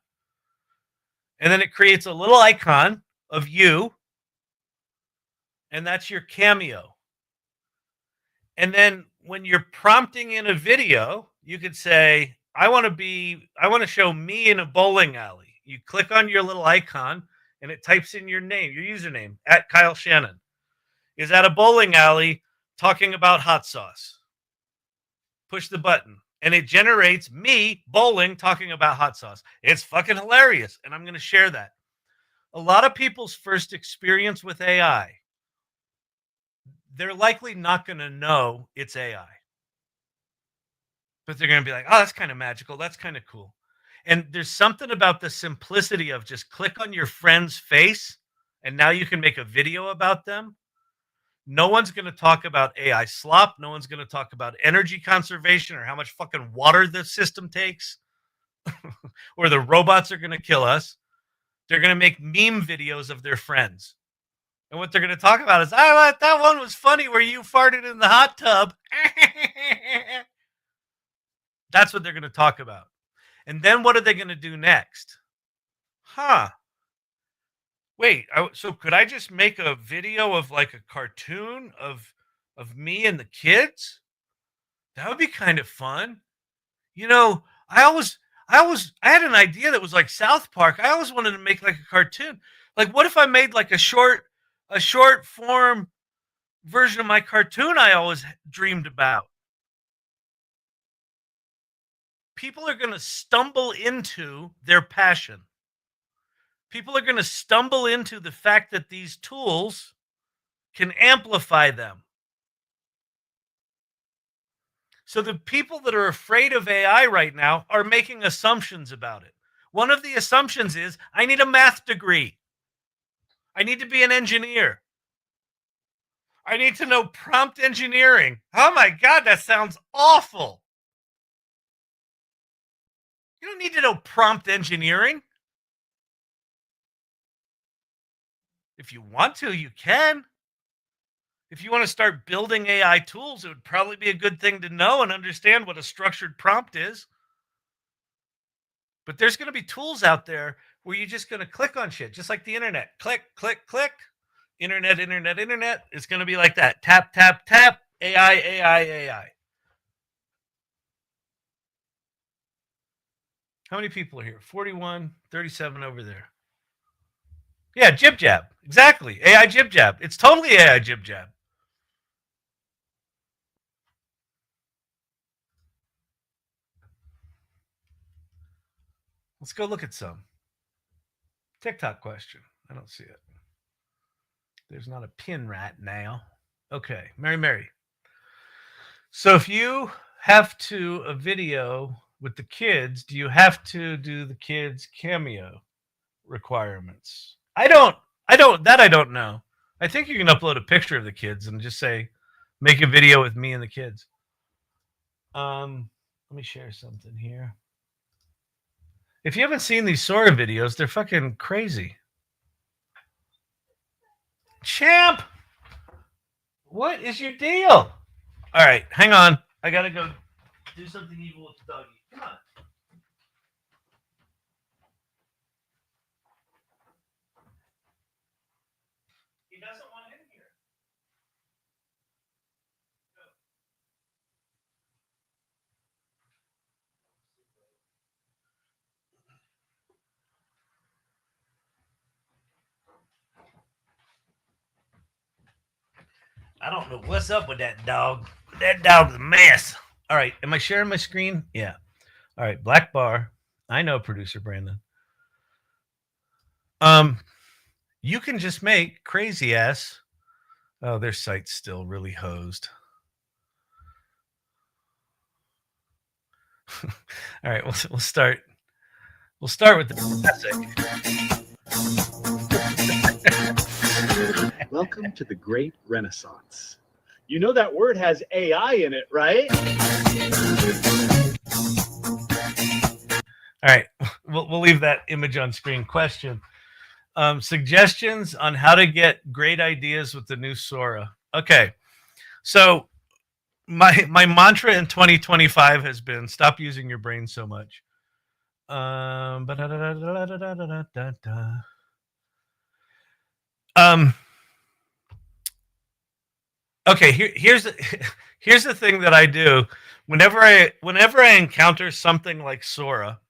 And then it creates a little icon of you, and that's your cameo. And then when you're prompting in a video, you could say, I want to show me in a bowling alley. You click on your little icon and it types in your name, your username, at Kyle Shannon. Is at a bowling alley talking about hot sauce. Push the button and it generates me bowling talking about hot sauce. It's fucking hilarious. And I'm going to share that. A lot of people's first experience with AI, they're likely not going to know it's AI. But they're going to be like, oh, that's kind of magical. That's kind of cool. And there's something about the simplicity of just click on your friend's face, and now you can make a video about them. No one's going to talk about AI slop. No one's going to talk about energy conservation or how much fucking water the system takes or the robots are going to kill us. They're going to make meme videos of their friends. And what they're going to talk about is, that one was funny where you farted in the hot tub. That's what they're going to talk about. And then what are they going to do next? Wait, so could I just make a video of like a cartoon of me and the kids? That would be kind of fun. I had an idea that was like South Park. I always wanted to make like a cartoon. Like, what if I made like a short form version of my cartoon I always dreamed about? People are going to stumble into their passion. People are going to stumble into the fact that these tools can amplify them. So the people that are afraid of AI right now are making assumptions about it. One of the assumptions is, I need a math degree. I need to be an engineer. I need to know prompt engineering. Oh my God, that sounds awful. You don't need to know prompt engineering. If you want to, you can. If you want to start building AI tools, it would probably be a good thing to know and understand what a structured prompt is. But there's going to be tools out there where you're just going to click on shit, just like the internet. Click, click, click. Internet. It's going to be like that. Tap, tap, tap. AI. How many people are here? 41, 37 over there. Yeah, jib jab. Exactly. AI jib jab. It's totally AI jib jab. Let's go look at some. TikTok question. I don't see it. There's not a pin right now. Okay, Mary. So if you have a video with the kids, do you have to do the kids' cameo requirements? I don't know. I think you can upload a picture of the kids and just say, make a video with me and the kids. Let me share something here. If you haven't seen these Sora videos, they're fucking crazy. Champ, what is your deal? All right, hang on. I gotta go do something evil with the doggy. Come on. He doesn't want in here. I don't know what's up with that dog. That dog's a mess. All right, am I sharing my screen? Yeah. All right, black bar. I know, producer Brandon. You can just make crazy ass. Oh, their site's still really hosed. All right, we'll start. We'll start with the classic. Welcome to the Great Renaissance. You know that word has AI in it, right? All right, we'll leave that image on screen. Question. Suggestions on how to get great ideas with the new Sora. Okay, so my mantra in 2025 has been stop using your brain so much. Okay, here's the thing that I do whenever I encounter something like Sora.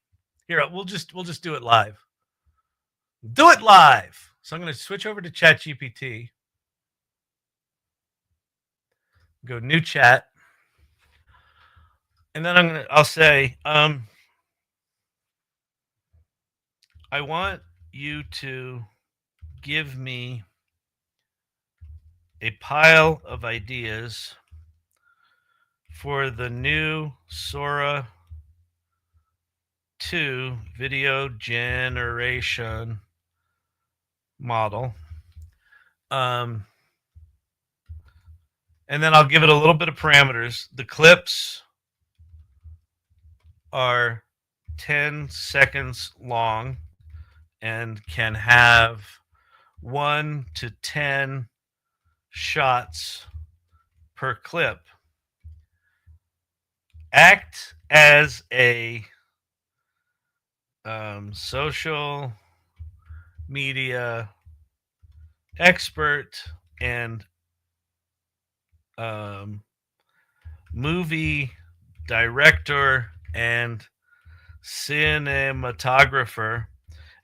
Here, we'll just do it live. Do it live. So I'm going to switch over to ChatGPT. Go new chat. And then I'll say, I want you to give me a pile of ideas for the new Sora 2 video generation model. And then I'll give it a little bit of parameters. The clips are 10 seconds long and can have 1 to 10 shots per clip. Act as a social media expert and movie director and cinematographer.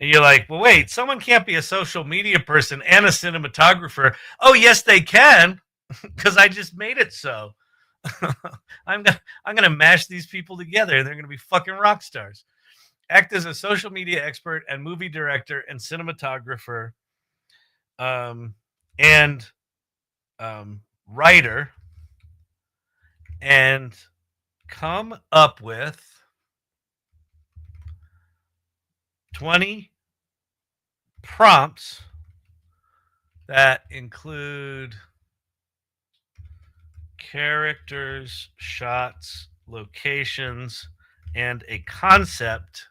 And you're like, well, wait, someone can't be a social media person and a cinematographer. Oh, yes, they can, because I just made it so. I'm gonna mash these people together, and they're gonna be fucking rock stars. Act as a social media expert and movie director and cinematographer, and writer, and come up with 20 prompts that include characters, shots, locations, and a concept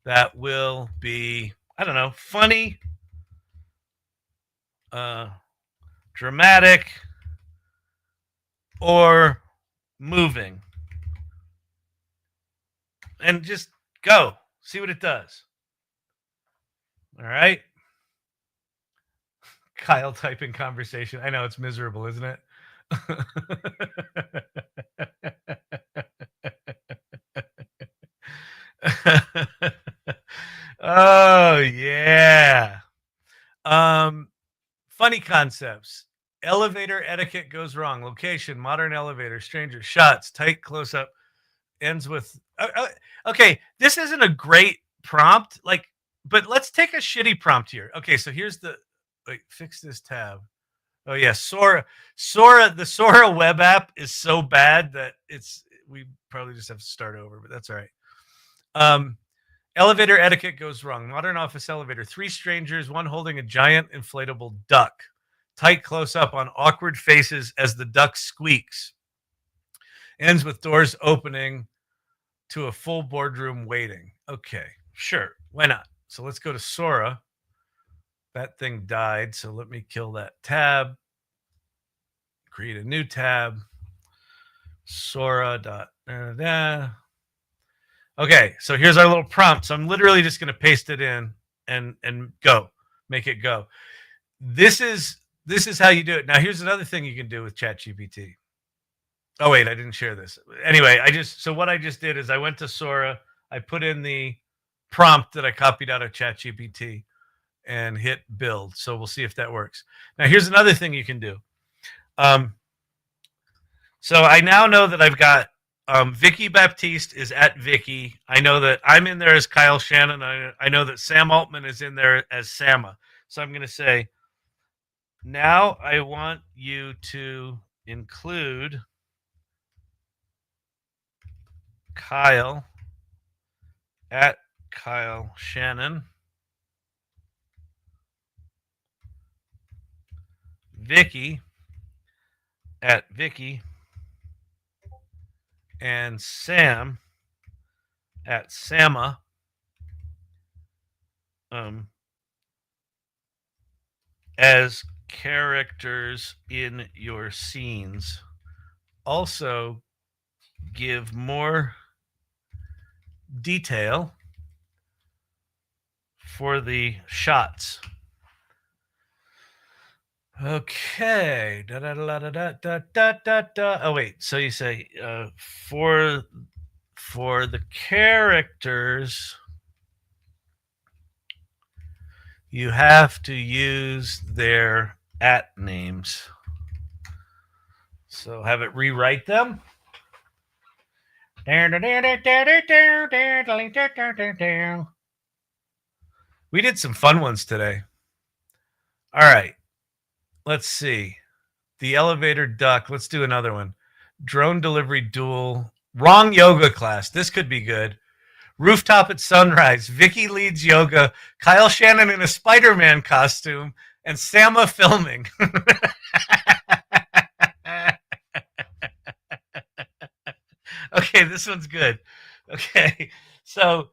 that will be, I don't know, funny, dramatic, or moving. And just go. See what it does. All right. Kyle typing conversation. I know it's miserable, isn't it? Oh yeah. Funny concepts. Elevator etiquette goes wrong. Location, modern elevator, stranger, shots, tight close up, ends with okay, this isn't a great prompt, like, but let's take a shitty prompt here. Okay, so here's the fix this tab. Oh yeah, Sora, the Sora web app is so bad that we probably just have to start over, but that's all right. Elevator etiquette goes wrong. Modern office elevator. 3 strangers, one holding a giant inflatable duck. Tight close up on awkward faces as the duck squeaks. Ends with doors opening to a full boardroom waiting. Okay, sure. Why not? So let's go to Sora. That thing died, so let me kill that tab. Create a new tab. Sora. Okay, so here's our little prompt. So I'm literally just going to paste it in and go. Make it go. This is how you do it. Now here's another thing you can do with ChatGPT. Oh wait, I didn't share this. Anyway, what I just did is I went to Sora, I put in the prompt that I copied out of ChatGPT and hit build. So we'll see if that works. Now here's another thing you can do. So I now know that I've got Vicky Baptiste is at Vicky. I know that I'm in there as Kyle Shannon. I know that Sam Altman is in there as Sama. So I'm going to say, now I want you to include Kyle at Kyle Shannon Vicky at Vicky and Sam at Sama as characters in your scenes. Also, give more detail for the shots. Okay. Oh wait. So you say for the characters, you have to use their at names. So have it rewrite them. We did some fun ones today. All right. Let's see. The elevator duck. Let's do another one. Drone delivery duel. Wrong yoga class. This could be good. Rooftop at sunrise. Vicky leads yoga. Kyle Shannon in a Spider-Man costume. And Sama filming. Okay, this one's good. Okay, so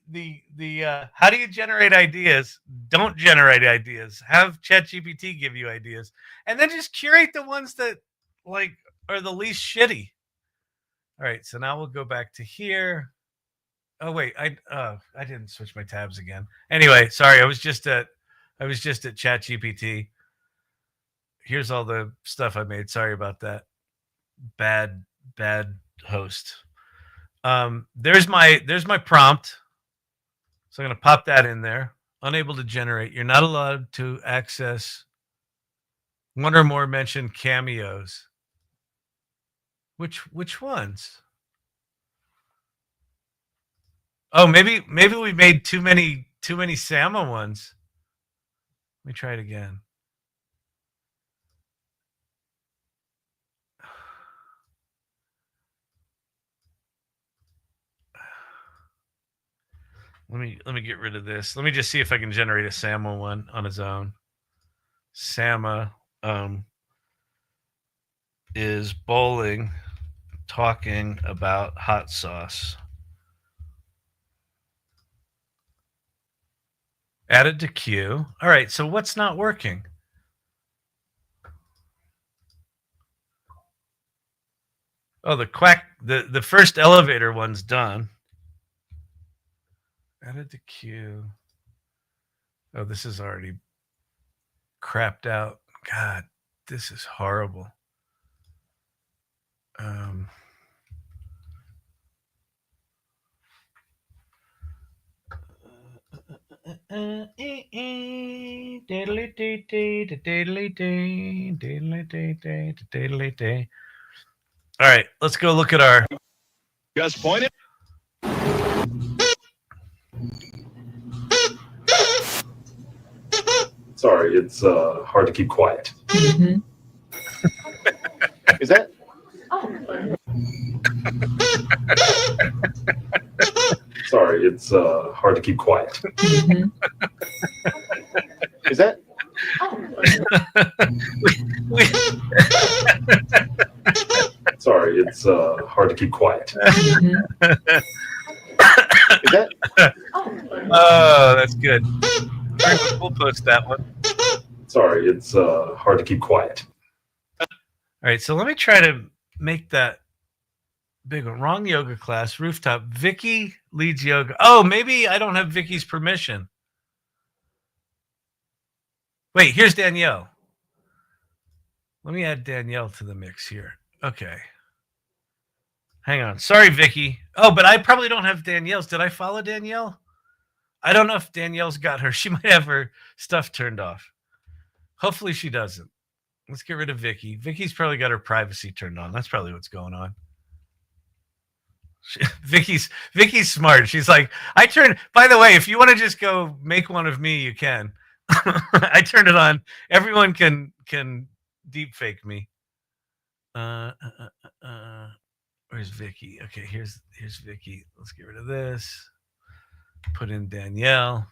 the how do you generate ideas? Don't generate ideas. Have ChatGPT give you ideas, and then just curate the ones that like are the least shitty. All right, so now we'll go back to here. Oh wait, I didn't switch my tabs again. Anyway, sorry, I was just at ChatGPT. Here's all the stuff I made. Sorry about that. Bad host. There's my prompt. So I'm going to pop that in there. Unable to generate. You're not allowed to access one or more mentioned cameos. Which ones? Oh, maybe we made too many Sama ones. Let me try it again. Let me get rid of this. Let me just see if I can generate a Sama one on its own. Sama is bowling, talking about hot sauce. Added to queue. All right, so what's not working? Oh, the first elevator one's done. Added to queue. Oh, this is already crapped out. God, this is horrible. All right, let's go look at our. Just point it. Sorry, it's hard to keep quiet. Mm-hmm. Is that? Sorry, it's hard to keep quiet. Mm-hmm. Is that? Sorry, it's hard to keep quiet. Mm-hmm. Is that? Oh, that's good. We'll post that one. Sorry, it's hard to keep quiet. All right, so let me try to make that big one. Wrong yoga class, rooftop. Vicky leads yoga. Oh, maybe I don't have Vicky's permission. Wait, here's Danielle. Let me add Danielle to the mix here. Okay. Hang on. Sorry, Vicky. Oh, but I probably don't have Danielle's. Did I follow Danielle? I don't know if Danielle's got her. She might have her stuff turned off. Hopefully she doesn't. Let's get rid of Vicky. Vicky's probably got her privacy turned on. That's probably what's going on. Vicky's smart. She's like, by the way, if you want to just go make one of me, you can. I turned it on. Everyone can deep fake me. Where's Vicky? Okay, here's Vicky. Let's get rid of this. Put in Danielle.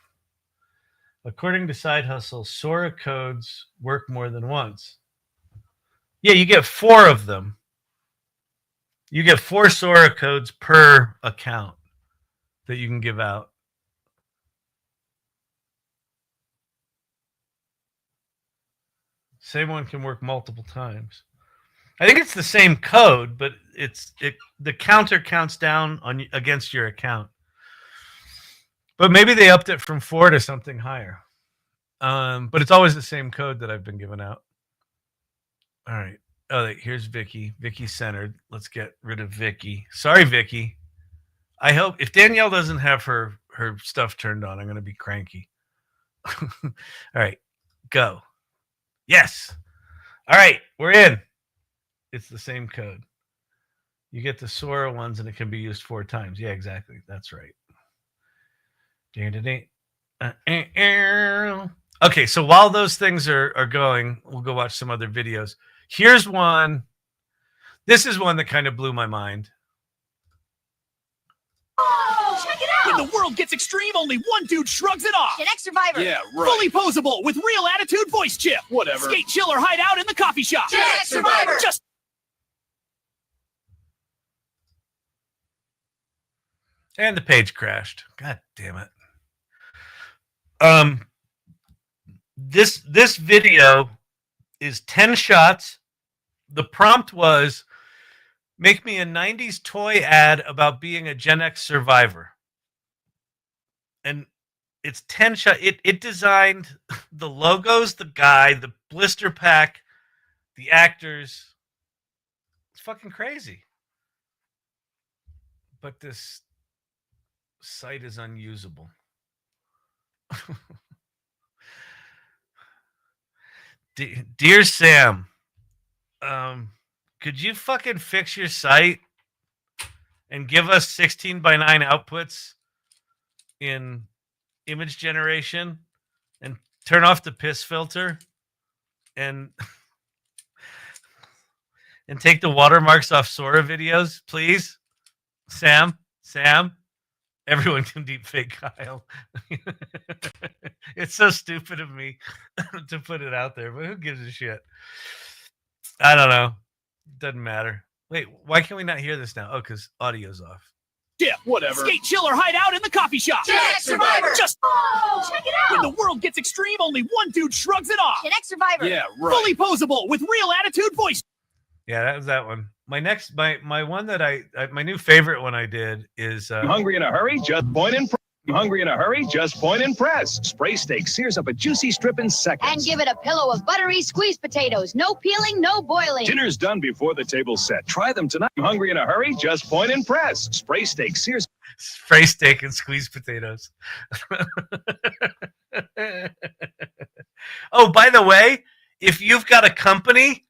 According to Side Hustle, Sora codes work more than once. Yeah, you get 4 of them. You get 4 Sora codes per account that you can give out. Same one can work multiple times. I think it's the same code, but the counter counts down on against your account. But maybe they upped it from 4 to something higher. But it's always the same code that I've been giving out. All right. Oh, here's Vicky. Vicky's centered. Let's get rid of Vicky. Sorry, Vicky. I hope if Danielle doesn't have her stuff turned on, I'm going to be cranky. All right. Go. Yes. All right. We're in. It's the same code. You get the Sora ones and it can be used 4 times. Yeah, exactly. That's right. Okay, so while those things are going, we'll go watch some other videos. Here's one. This is one that kind of blew my mind. Oh, check it out! When the world gets extreme, only one dude shrugs it off. An ex-survivor. Yeah, right. Fully posable with real attitude voice chip. Whatever. Skate, chill, or hide out in the coffee shop. An ex-survivor. Just And the page crashed. God damn it. This video is 10 shots. The prompt was, make me a 90s toy ad about being a Gen X survivor. And it's 10 shots. It designed the logos, the guy, the blister pack, the actors. It's fucking crazy. But this site is unusable. Dear Sam, could you fucking fix your site and give us 16:9 outputs in image generation and turn off the piss filter and take the watermarks off Sora videos, please? Sam, everyone can deep fake Kyle. It's so stupid of me to put it out there, but who gives a shit? I don't know. Doesn't matter. Wait, why can we not hear this now? Oh, because audio's off. yeah, whatever. Skate, chill, or hide out in the coffee shop. An ex-survivor. Just Oh, check it out! when the world gets extreme, only one dude shrugs it off. An ex-survivor. Yeah, right. Fully posable with real attitude voice. Yeah, that was that one. My next, my one that my new favorite one I did is I'm hungry in a hurry, just point and press. I'm hungry in a hurry, just point and press. Spray steak sears up a juicy strip in seconds. And give it a pillow of buttery squeezed potatoes. No peeling, no boiling. Dinner's done before the table's set. Try them tonight. I'm hungry in a hurry, just point and press. Spray steak sears. spray steak and squeezed potatoes. Oh, by the way, if you've got a company,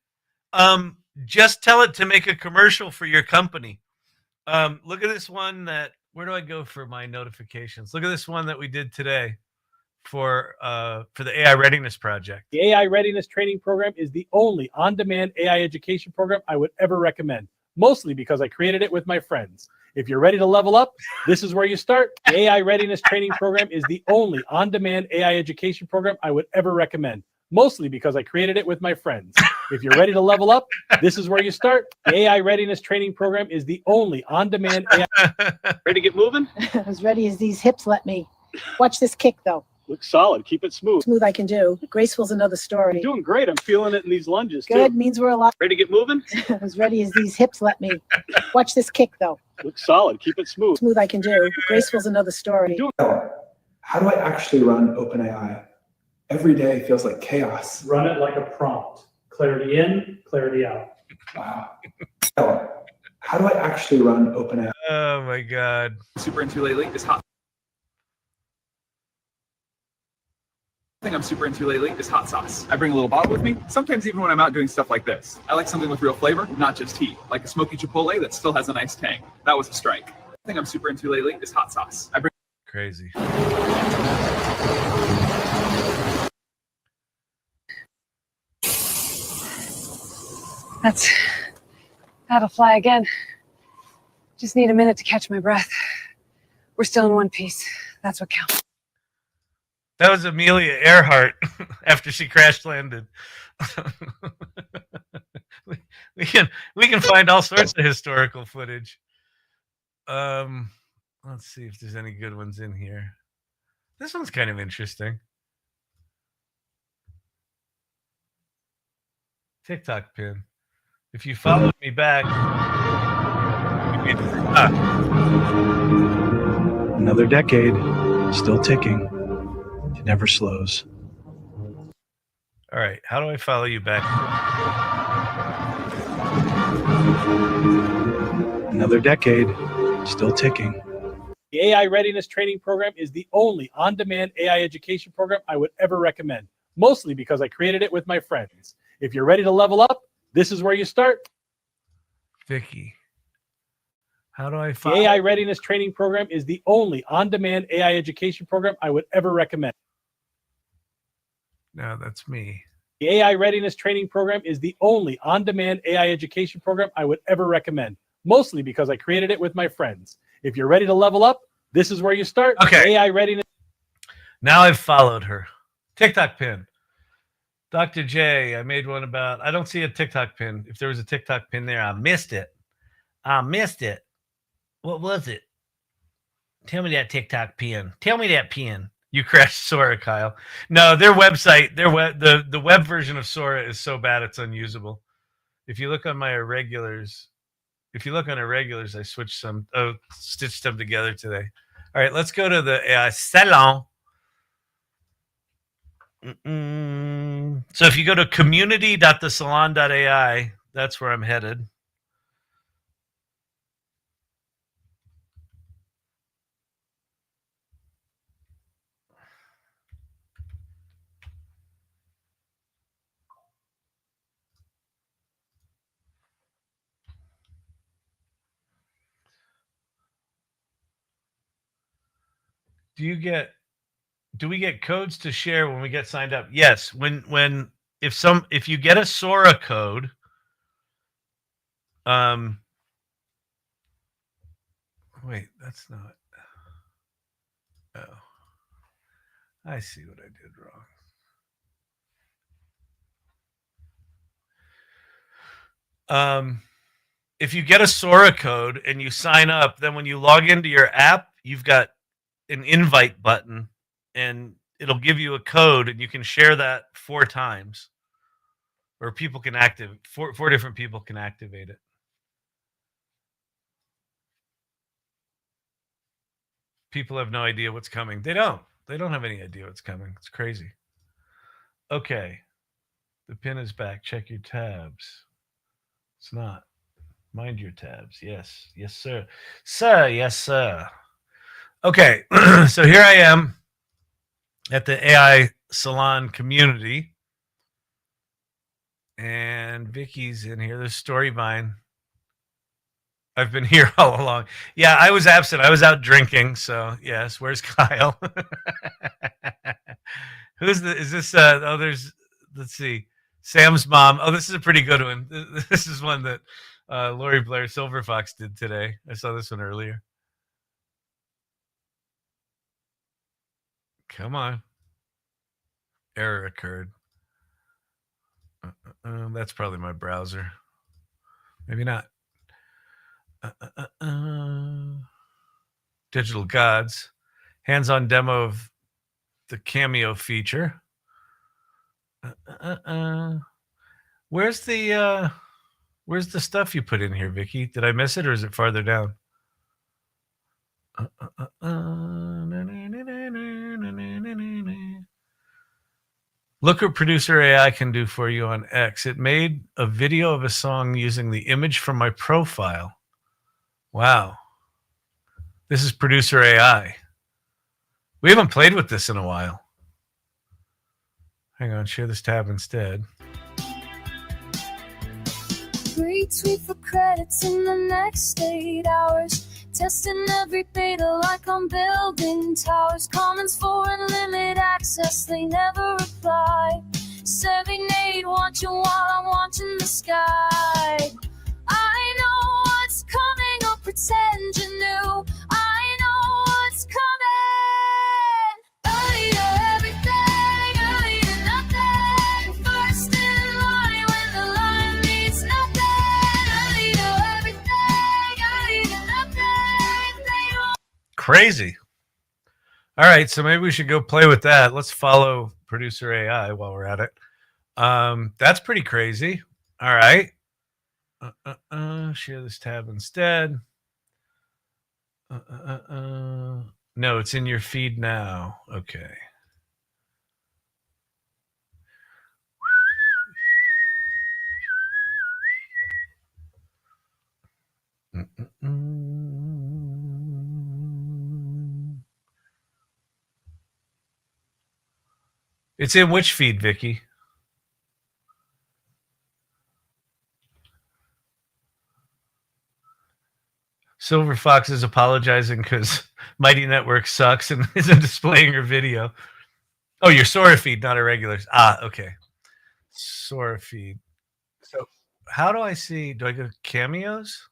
just tell it to make a commercial for your company. Look at this one that, where do I go for my notifications? Look at this one that we did today for the AI Readiness Project. The AI Readiness Training Program is the only on-demand AI education program I would ever recommend, mostly because I created it with my friends. If you're ready to level up, this is where you start. The AI Readiness Training Program is the only on-demand AI education program I would ever recommend, mostly because I created it with my friends. If you're ready to level up, this is where you start. The AI Readiness Training Program is the only on-demand AI. Ready to get moving? As ready as these hips let me. Watch this kick, though. Looks solid. Keep it smooth. Smooth I can do. Graceful's another story. You're doing great. I'm feeling it in these lunges, Good too. means we're alive. Ready to get moving? As ready as these hips let me. Watch this kick, though. Looks solid. Keep it smooth. Smooth I can do. Graceful's another story. How do I actually run OpenAI? Every day feels like chaos. Run it like a prompt. Clarity in, clarity out. Wow. How do I actually run OpenAI? Oh my God. Super into lately is hot. Thing I'm super into lately is hot sauce. I bring a little bottle with me, sometimes even when I'm out doing stuff like this. I like something with real flavor, not just heat, like a smoky chipotle that still has a nice tang. That was a strike. Thing I'm super into lately is hot sauce. I bring Crazy. That'll fly again. Just need a minute to catch my breath. We're still in one piece. That's what counts. That was Amelia Earhart after she crash landed. we can find all sorts of historical footage. Let's see if there's any good ones in here. This one's kind of interesting. TikTok pin. If you followed me back, Another decade, still ticking. It never slows. All right, how do I follow you back? Another decade, still ticking. The AI Readiness Training Program is the only on-demand AI education program I would ever recommend, mostly because I created it with my friends. If you're ready to level up, this is where you start. Vicky, how do I The follow? AI Readiness Training Program is the only on-demand AI education program I would ever recommend. No, that's me. The AI Readiness Training Program is the only on-demand AI education program I would ever recommend, mostly because I created it with my friends. If you're ready to level up, this is where you start. Okay. AI Readiness. Now I've followed her. TikTok pin. Dr. J, I made one about, I don't see a TikTok pin. If there was a TikTok pin there, I missed it. What was it? Tell me that TikTok pin. Tell me that pin. You crashed Sora, Kyle. No, their website, the web version of Sora is so bad it's unusable. If you look on my irregulars, I switched stitched them together today. All right, let's go to the AI Salon. So if you go to community.thesalon.ai, that's where I'm headed. Do we get codes to share when we get signed up? Yes. If you get a Sora code, wait, that's not. Oh, I see what I did wrong. If you get a Sora code and you sign up, then when you log into your app, you've got an invite button and it'll give you a code and you can share that 4 times, or people can four different people can activate it. People have no idea what's coming. They don't have any idea what's coming. It's crazy. Okay. The pin is back. Check your tabs. It's not. Mind your tabs. Yes. Yes, sir. Sir, yes, sir. Okay. So here I am at the AI Salon community. And Vicky's in here. There's Storyvine. I've been here all along. Yeah, I was absent. I was out drinking. So, yes. Where's Kyle? Is this? Let's see. Sam's mom. Oh, this is a pretty good one. This is one that Lori Blair Silverfox did today. I saw this one earlier. Come on. Error occurred. That's probably my browser. Maybe not. Digital Gods. Hands-on demo of the Cameo feature. Where's the stuff you put in here, Vicky? Did I miss it, or is it farther down? Look what Producer AI can do for you on X. It made a video of a song using the image from my profile. Wow. This is Producer AI. We haven't played with this in a while. Hang on, share this tab instead. Retweet for credits in the next 8 hours. Testing every beta like I'm building towers. Comments for unlimited access, they never reply. Serving aid, watching while I'm watching the sky. I know what's coming, don't pretend you knew. I know what's coming. Oh yeah, every crazy. All right, so maybe we should go play with that. Let's follow producer AI while we're at it. That's pretty crazy. All right. Share this tab instead. No, it's in your feed now. Okay. It's in which feed, Vicky? Silver Fox is apologizing because Mighty Network sucks and isn't displaying her video. Oh, your Sora feed, not a regular. Ah, okay. Sora feed. So how do I see? Do I go to Cameos?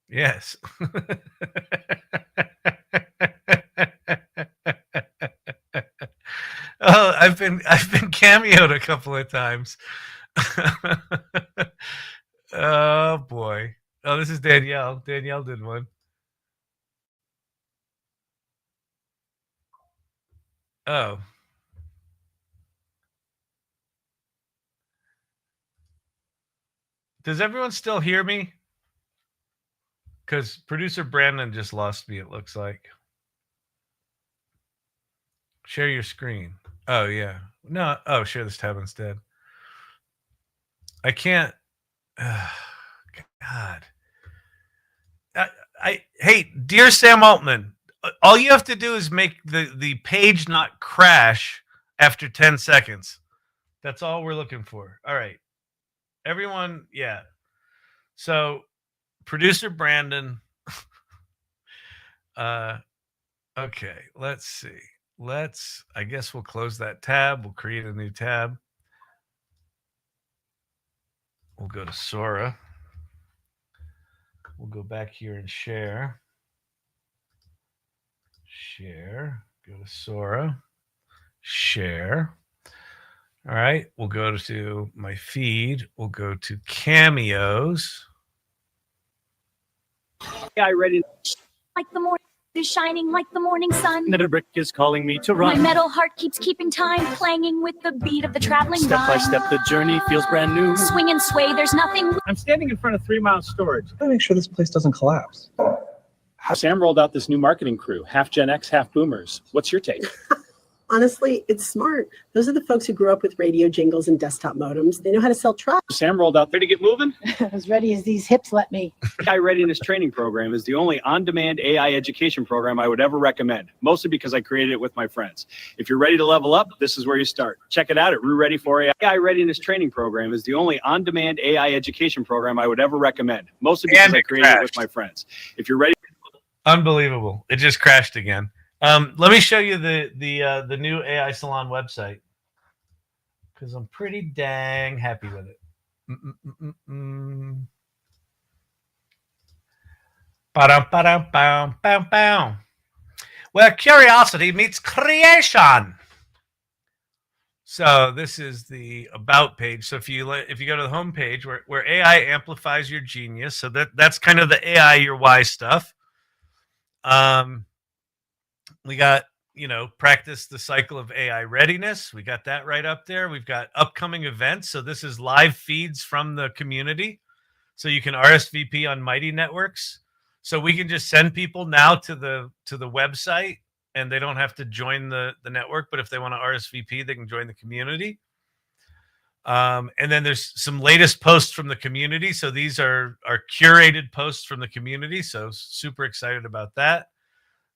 Yes. Oh, I've been cameoed a couple of times. Oh boy. Oh, this is Danielle. Danielle did one. Oh. Does everyone still hear me? Because producer Brandon just lost me, it looks like. Share your screen. Oh, yeah. No. Oh, share this tab instead. I can't. God. Hey, dear Sam Altman, all you have to do is make the page not crash after 10 seconds. That's all we're looking for. All right. Everyone, yeah. So, producer Brandon. Okay, let's see. I guess we'll close that tab. We'll create a new tab. We'll go to Sora. We'll go back here and share. Share. Go to Sora. Share. All right. We'll go to my feed. We'll go to Cameos. AI ready. Like the morning is shining like the morning sun. Knitted brick is calling me to run. My metal heart keeps keeping time, clanging with the beat of the traveling Step by run. step, the journey feels brand new. Swing and sway, there's nothing. I'm standing in front of 3 Mile Storage. I gotta make sure this place doesn't collapse. Sam rolled out this new marketing crew, half Gen X, half Boomers. What's your take? Honestly, it's smart. Those are the folks who grew up with radio jingles and desktop modems. They know how to sell trucks. Sam rolled out. Ready to get moving? As ready as these hips let me. AI Readiness Training Program is the only on-demand AI education program I would ever recommend, mostly because I created it with my friends. If you're ready to level up, this is where you start. Check it out at Ready for AI. AI Readiness Training Program is the only on-demand AI education program I would ever recommend, mostly because I created it with my friends. If you're ready. Unbelievable. It just crashed again. Let me show you the new AI Salon website because I'm pretty dang happy with it. Where curiosity meets creation. So this is the about page. So if you go to the home page where AI amplifies your genius, so that's kind of the AI your wise stuff. We got, practice the cycle of AI readiness. We got that right up there. We've got upcoming events. So this is live feeds from the community. So you can RSVP on Mighty Networks. So we can just send people now to the website and they don't have to join the network. But if they want to RSVP, they can join the community. And then there's some latest posts from the community. So these are curated posts from the community. So super excited about that.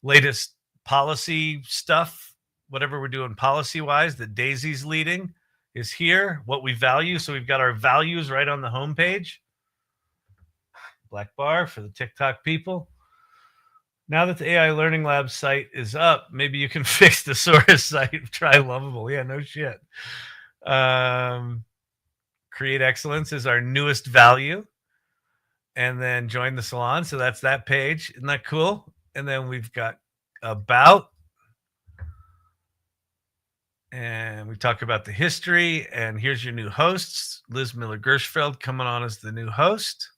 Latest policy stuff, whatever we're doing policy-wise, that Daisy's leading is here. What we value. So we've got our values right on the homepage. Black bar for the TikTok people. Now that the AI Learning Lab site is up, maybe you can fix the Sora site. Try Lovable. Yeah, no shit. Create excellence is our newest value. And then join the salon. So that's that page. Isn't that cool? And then we've got about, and we talk about the history, and here's your new hosts. Liz Miller Gershfeld coming on as the new host.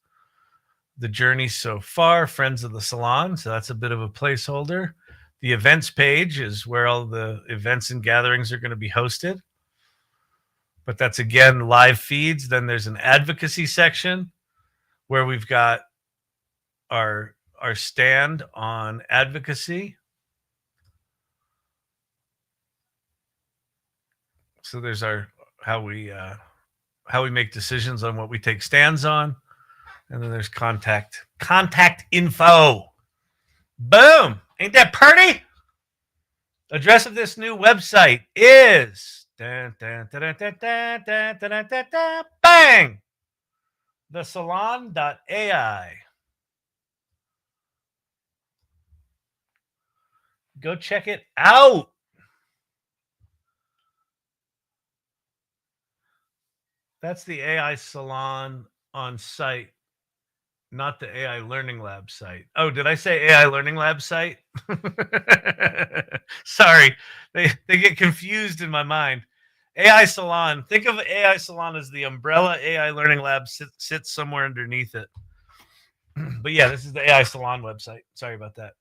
the journey so far, friends of the salon. So that's a bit of a placeholder. The events page is where all the events and gatherings are going to be hosted. But that's, again, live feeds. Then there's an advocacy section where we've got our stand on advocacy. So there's our how we make decisions on what we take stands on. And then there's contact info. Boom. Ain't that pretty? Address of this new website is bang, thesalon.ai. Go check it out. That's the AI Salon on site, not the AI Learning Lab site. Oh, did I say AI Learning Lab site? Sorry, they get confused in my mind. AI Salon, think of AI Salon as the umbrella. AI Learning Lab sits somewhere underneath it. But yeah, this is the AI Salon website. Sorry about that.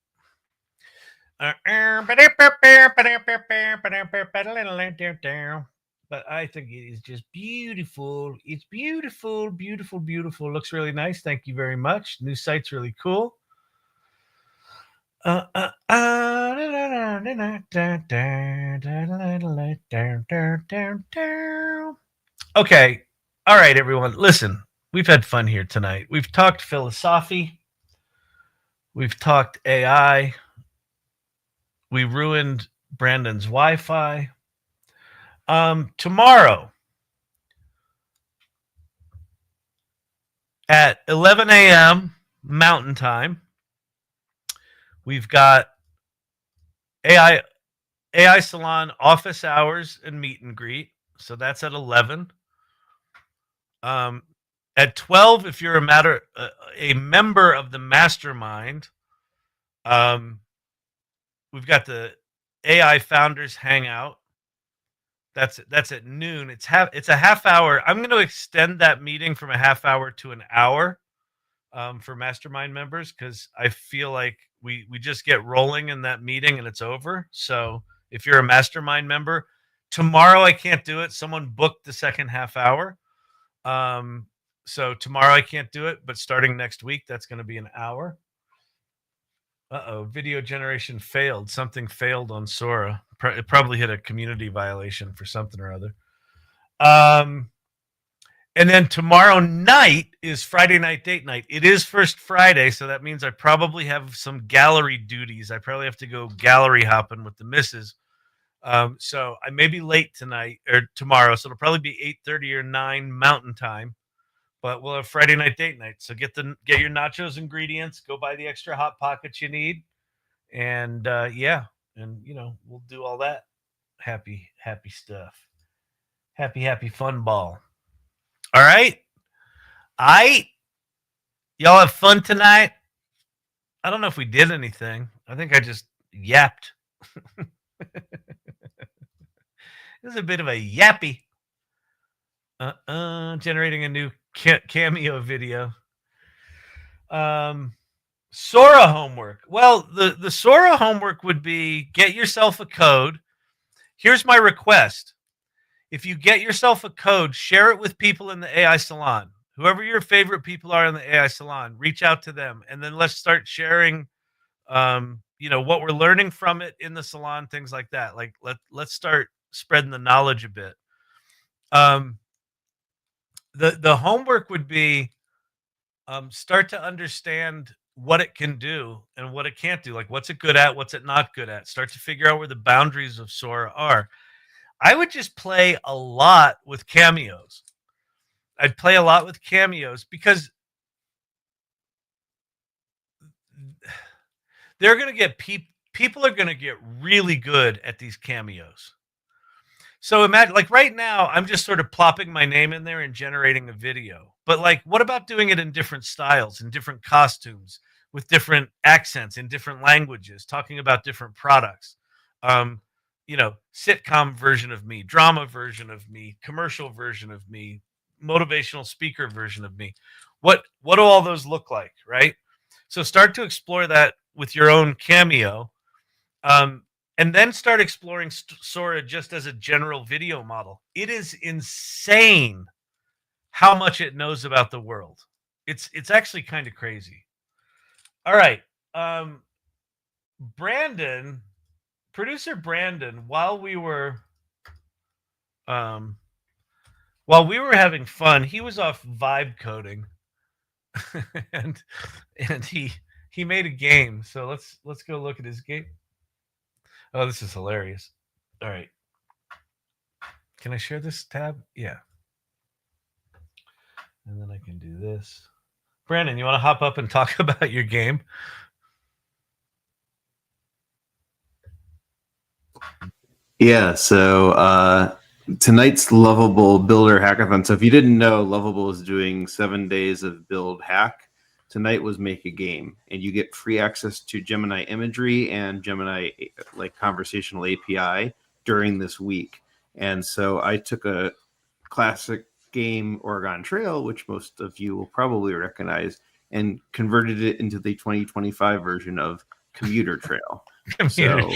But I think it is just beautiful. It's beautiful, beautiful, beautiful. Looks really nice. Thank you very much. New site's really cool. Okay. All right, everyone. Listen, we've had fun here tonight. We've talked philosophy. We've talked AI. We ruined Brandon's Wi-Fi. Tomorrow at 11 a.m. Mountain Time, we've got AI Salon office hours and meet and greet. So that's at 11. At 12, if you're a member of the mastermind, we've got the AI Founders Hangout. That's at noon. It's a half hour. I'm going to extend that meeting from a half hour to an hour for mastermind members, because I feel like we just get rolling in that meeting and it's over. So if you're a mastermind member, tomorrow I can't do it. Someone booked the second half hour. So tomorrow I can't do it, but starting next week, that's going to be an hour. Video generation failed. Something failed on Sora. It probably hit a community violation for something or other. And then tomorrow night is Friday night date night. It is First Friday, so that means I probably have some gallery duties. I probably have to go gallery hopping with the missus. So I may be late tonight or tomorrow, so it'll probably be 8:30 or 9 Mountain Time. But we'll have Friday night date night. So get your nachos ingredients. Go buy the extra Hot Pockets you need, and yeah, and we'll do all that happy stuff. Happy fun ball. All right. Y'all have fun tonight. I don't know if we did anything. I think I just yapped. This is a bit of a yappy. Generating a new cameo video. Sora homework. Well, the Sora homework would be get yourself a code. Here's my request. If you get yourself a code, share it with people in the AI Salon. Whoever your favorite people are in the AI Salon, reach out to them. And then let's start sharing, what we're learning from it in the salon, things like that. Like, let's start spreading the knowledge a bit. The homework would be start to understand what it can do and what it can't do. Like, what's it good at? What's it not good at? Start to figure out where the boundaries of Sora are. I would just play a lot with cameos. I'd play a lot with cameos because they're going to get people are going to get really good at these cameos. So imagine, like right now, I'm just sort of plopping my name in there and generating a video. But like, what about doing it in different styles, in different costumes, with different accents, in different languages, talking about different products? Sitcom version of me, drama version of me, commercial version of me, motivational speaker version of me. what do all those look like, right? So start to explore that with your own Cameo, and then start exploring Sora just as a general video model. It is insane how much it knows about the world. It's actually kind of crazy. All right, Brandon, producer Brandon, while we were having fun, he was off vibe coding, and he made a game. So let's go look at his game. Oh, this is hilarious. All right, can I share this tab? Yeah, and then I can do this. Brandon, you want to hop up and talk about your game? Yeah, so tonight's Lovable Builder Hackathon. So if you didn't know, Lovable is doing 7 days of build hack. Tonight was make a game, and you get free access to Gemini imagery and Gemini like conversational API during this week. And so I took a classic game, Oregon Trail, which most of you will probably recognize, and converted it into the 2025 version of Commuter Trail. So,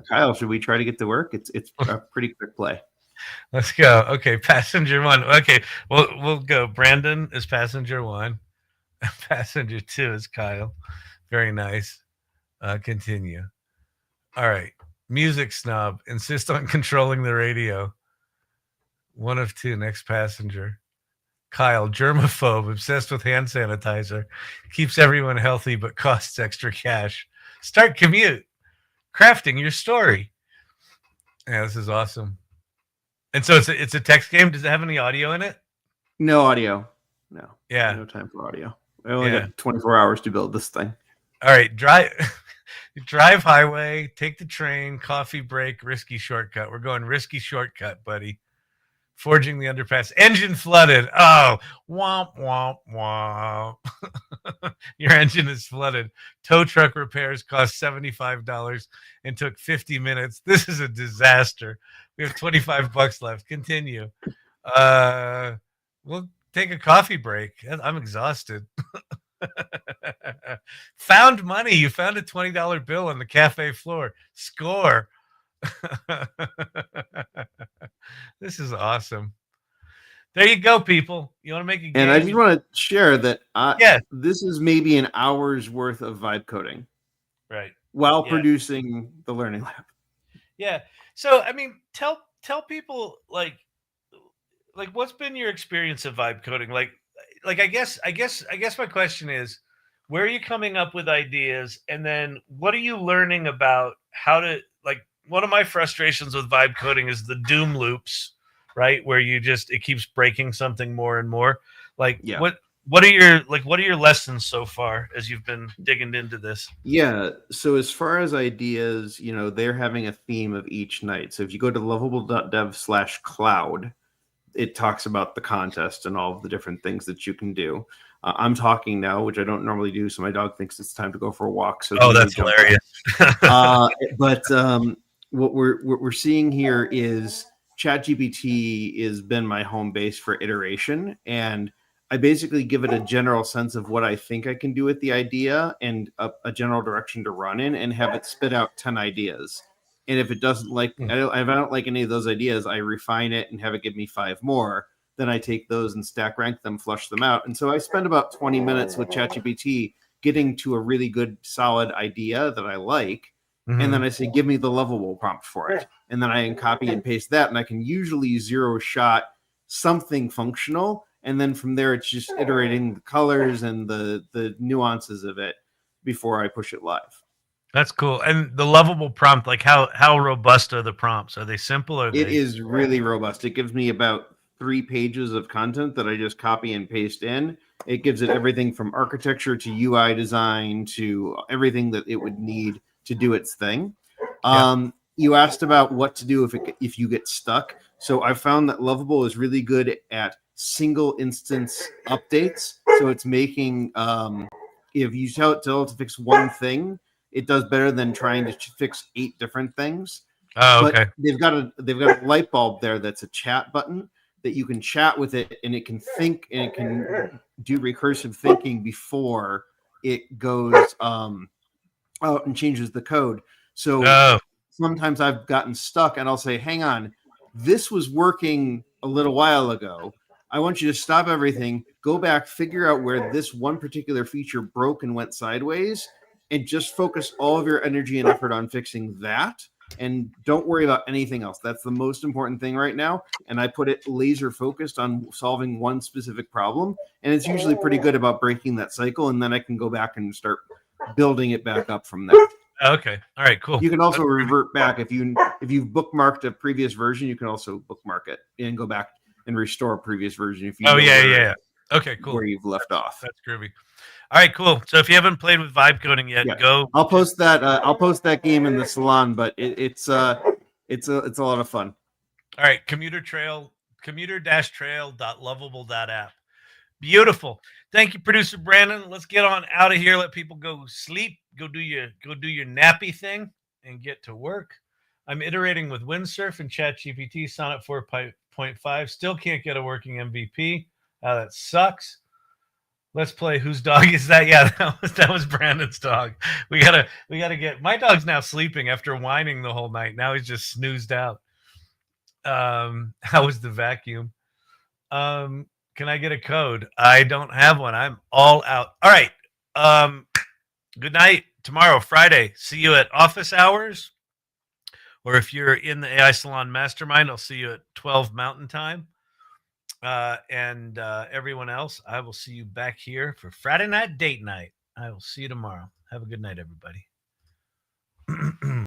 Kyle, should we try to get to work? It's a pretty quick play. Let's go. Okay, passenger 1. Okay, we'll go. Brandon is passenger 1. Passenger 2 is Kyle. Very nice. Continue. All right. Music snob. Insist on controlling the radio. 1 of 2. Next passenger. Kyle, germaphobe, obsessed with hand sanitizer. Keeps everyone healthy but costs extra cash. Start commute. Crafting your story. Yeah, this is awesome. And so it's a text game. Does it have any audio in it? No audio. No. Yeah. No time for audio. I only got 24 hours to build this thing. All right. Drive highway, take the train, coffee break, risky shortcut. We're going risky shortcut, buddy. Forging the underpass. Engine flooded. Oh, womp, womp, womp. Your engine is flooded. Tow truck repairs cost $75 and took 50 minutes. This is a disaster. We have $25 left. Continue. We'll take a coffee break. I'm exhausted. Found money. You found a $20 bill on the cafe floor. Score. This is awesome. There you go, people. You want to make a game? And I just want to share that this is maybe an hour's worth of vibe coding. Right. While producing the Learning Lab. Yeah. So, I mean, tell people like what's been your experience of vibe coding? Like I guess my question is, where are you coming up with ideas? And then what are you learning about how to, like, one of my frustrations with vibe coding is the doom loops, right? Where it keeps breaking something more and more. Like, what are your lessons so far as you've been digging into this? Yeah. So as far as ideas, they're having a theme of each night. So if you go to lovable.dev/cloud, it talks about the contest and all of the different things that you can do. I'm talking now, which I don't normally do, so my dog thinks it's time to go for a walk. So that's hilarious. But what we're seeing here is ChatGPT has been my home base for iteration, and I basically give it a general sense of what I think I can do with the idea and a general direction to run in, and have it spit out 10 ideas. And if it doesn't if I don't like any of those ideas, I refine it and have it give me 5 more. Then I take those and stack rank them, flush them out. And so I spend about 20 minutes with ChatGPT getting to a really good, solid idea that I like. Mm-hmm. And then I say, give me the Lovable prompt for it. And then I can copy and paste that. And I can usually zero shot something functional. And then from there, it's just iterating the colors and the nuances of it before I push it live. That's cool. And the Lovable prompt, like how robust are the prompts? Are they simple? It is really robust. It gives me about 3 pages of content that I just copy and paste in. It gives it everything from architecture to UI design to everything that it would need to do its thing. You asked about what to do if you get stuck. So I found that Lovable is really good at single instance updates. So it's making if you tell it to fix one thing, it does better than trying to fix 8 different things. Oh, but okay. They've got a light bulb there that's a chat button that you can chat with it and it can think and it can do recursive thinking before it goes out and changes the code. So sometimes I've gotten stuck and I'll say, hang on, this was working a little while ago. I want you to stop everything, go back, figure out where this one particular feature broke and went sideways, and just focus all of your energy and effort on fixing that. And don't worry about anything else. That's the most important thing right now. And I put it laser focused on solving one specific problem. And it's usually pretty good about breaking that cycle. And then I can go back and start building it back up from there. Okay. All right, cool. You can also revert back if you've bookmarked a previous version, you can also bookmark it and go back and restore a previous version if you yeah. Okay, cool. Where you've left off. That's groovy. All right, cool. So if you haven't played with vibe coding yet, go. I'll post that game in the salon, but it's a lot of fun. All right, commuter-trail.lovable.app. Beautiful. Thank you, producer Brandon. Let's get on out of here. Let people go sleep. Go do your nappy thing and get to work. I'm iterating with Windsurf and ChatGPT Sonnet 4.5. Still can't get a working MVP. That sucks. Let's play Whose Dog Is That? Yeah, that was Brandon's dog. We gotta get my dog's now sleeping after whining the whole night. Now he's just snoozed out. How was the vacuum? Can I get a code? I don't have one. I'm all out. All right. Good night. Tomorrow, Friday. See you at office hours. Or if you're in the AI Salon Mastermind, I'll see you at 12 Mountain Time. And everyone else, I will see you back here for Friday night date night. I will see you tomorrow. Have a good night, everybody.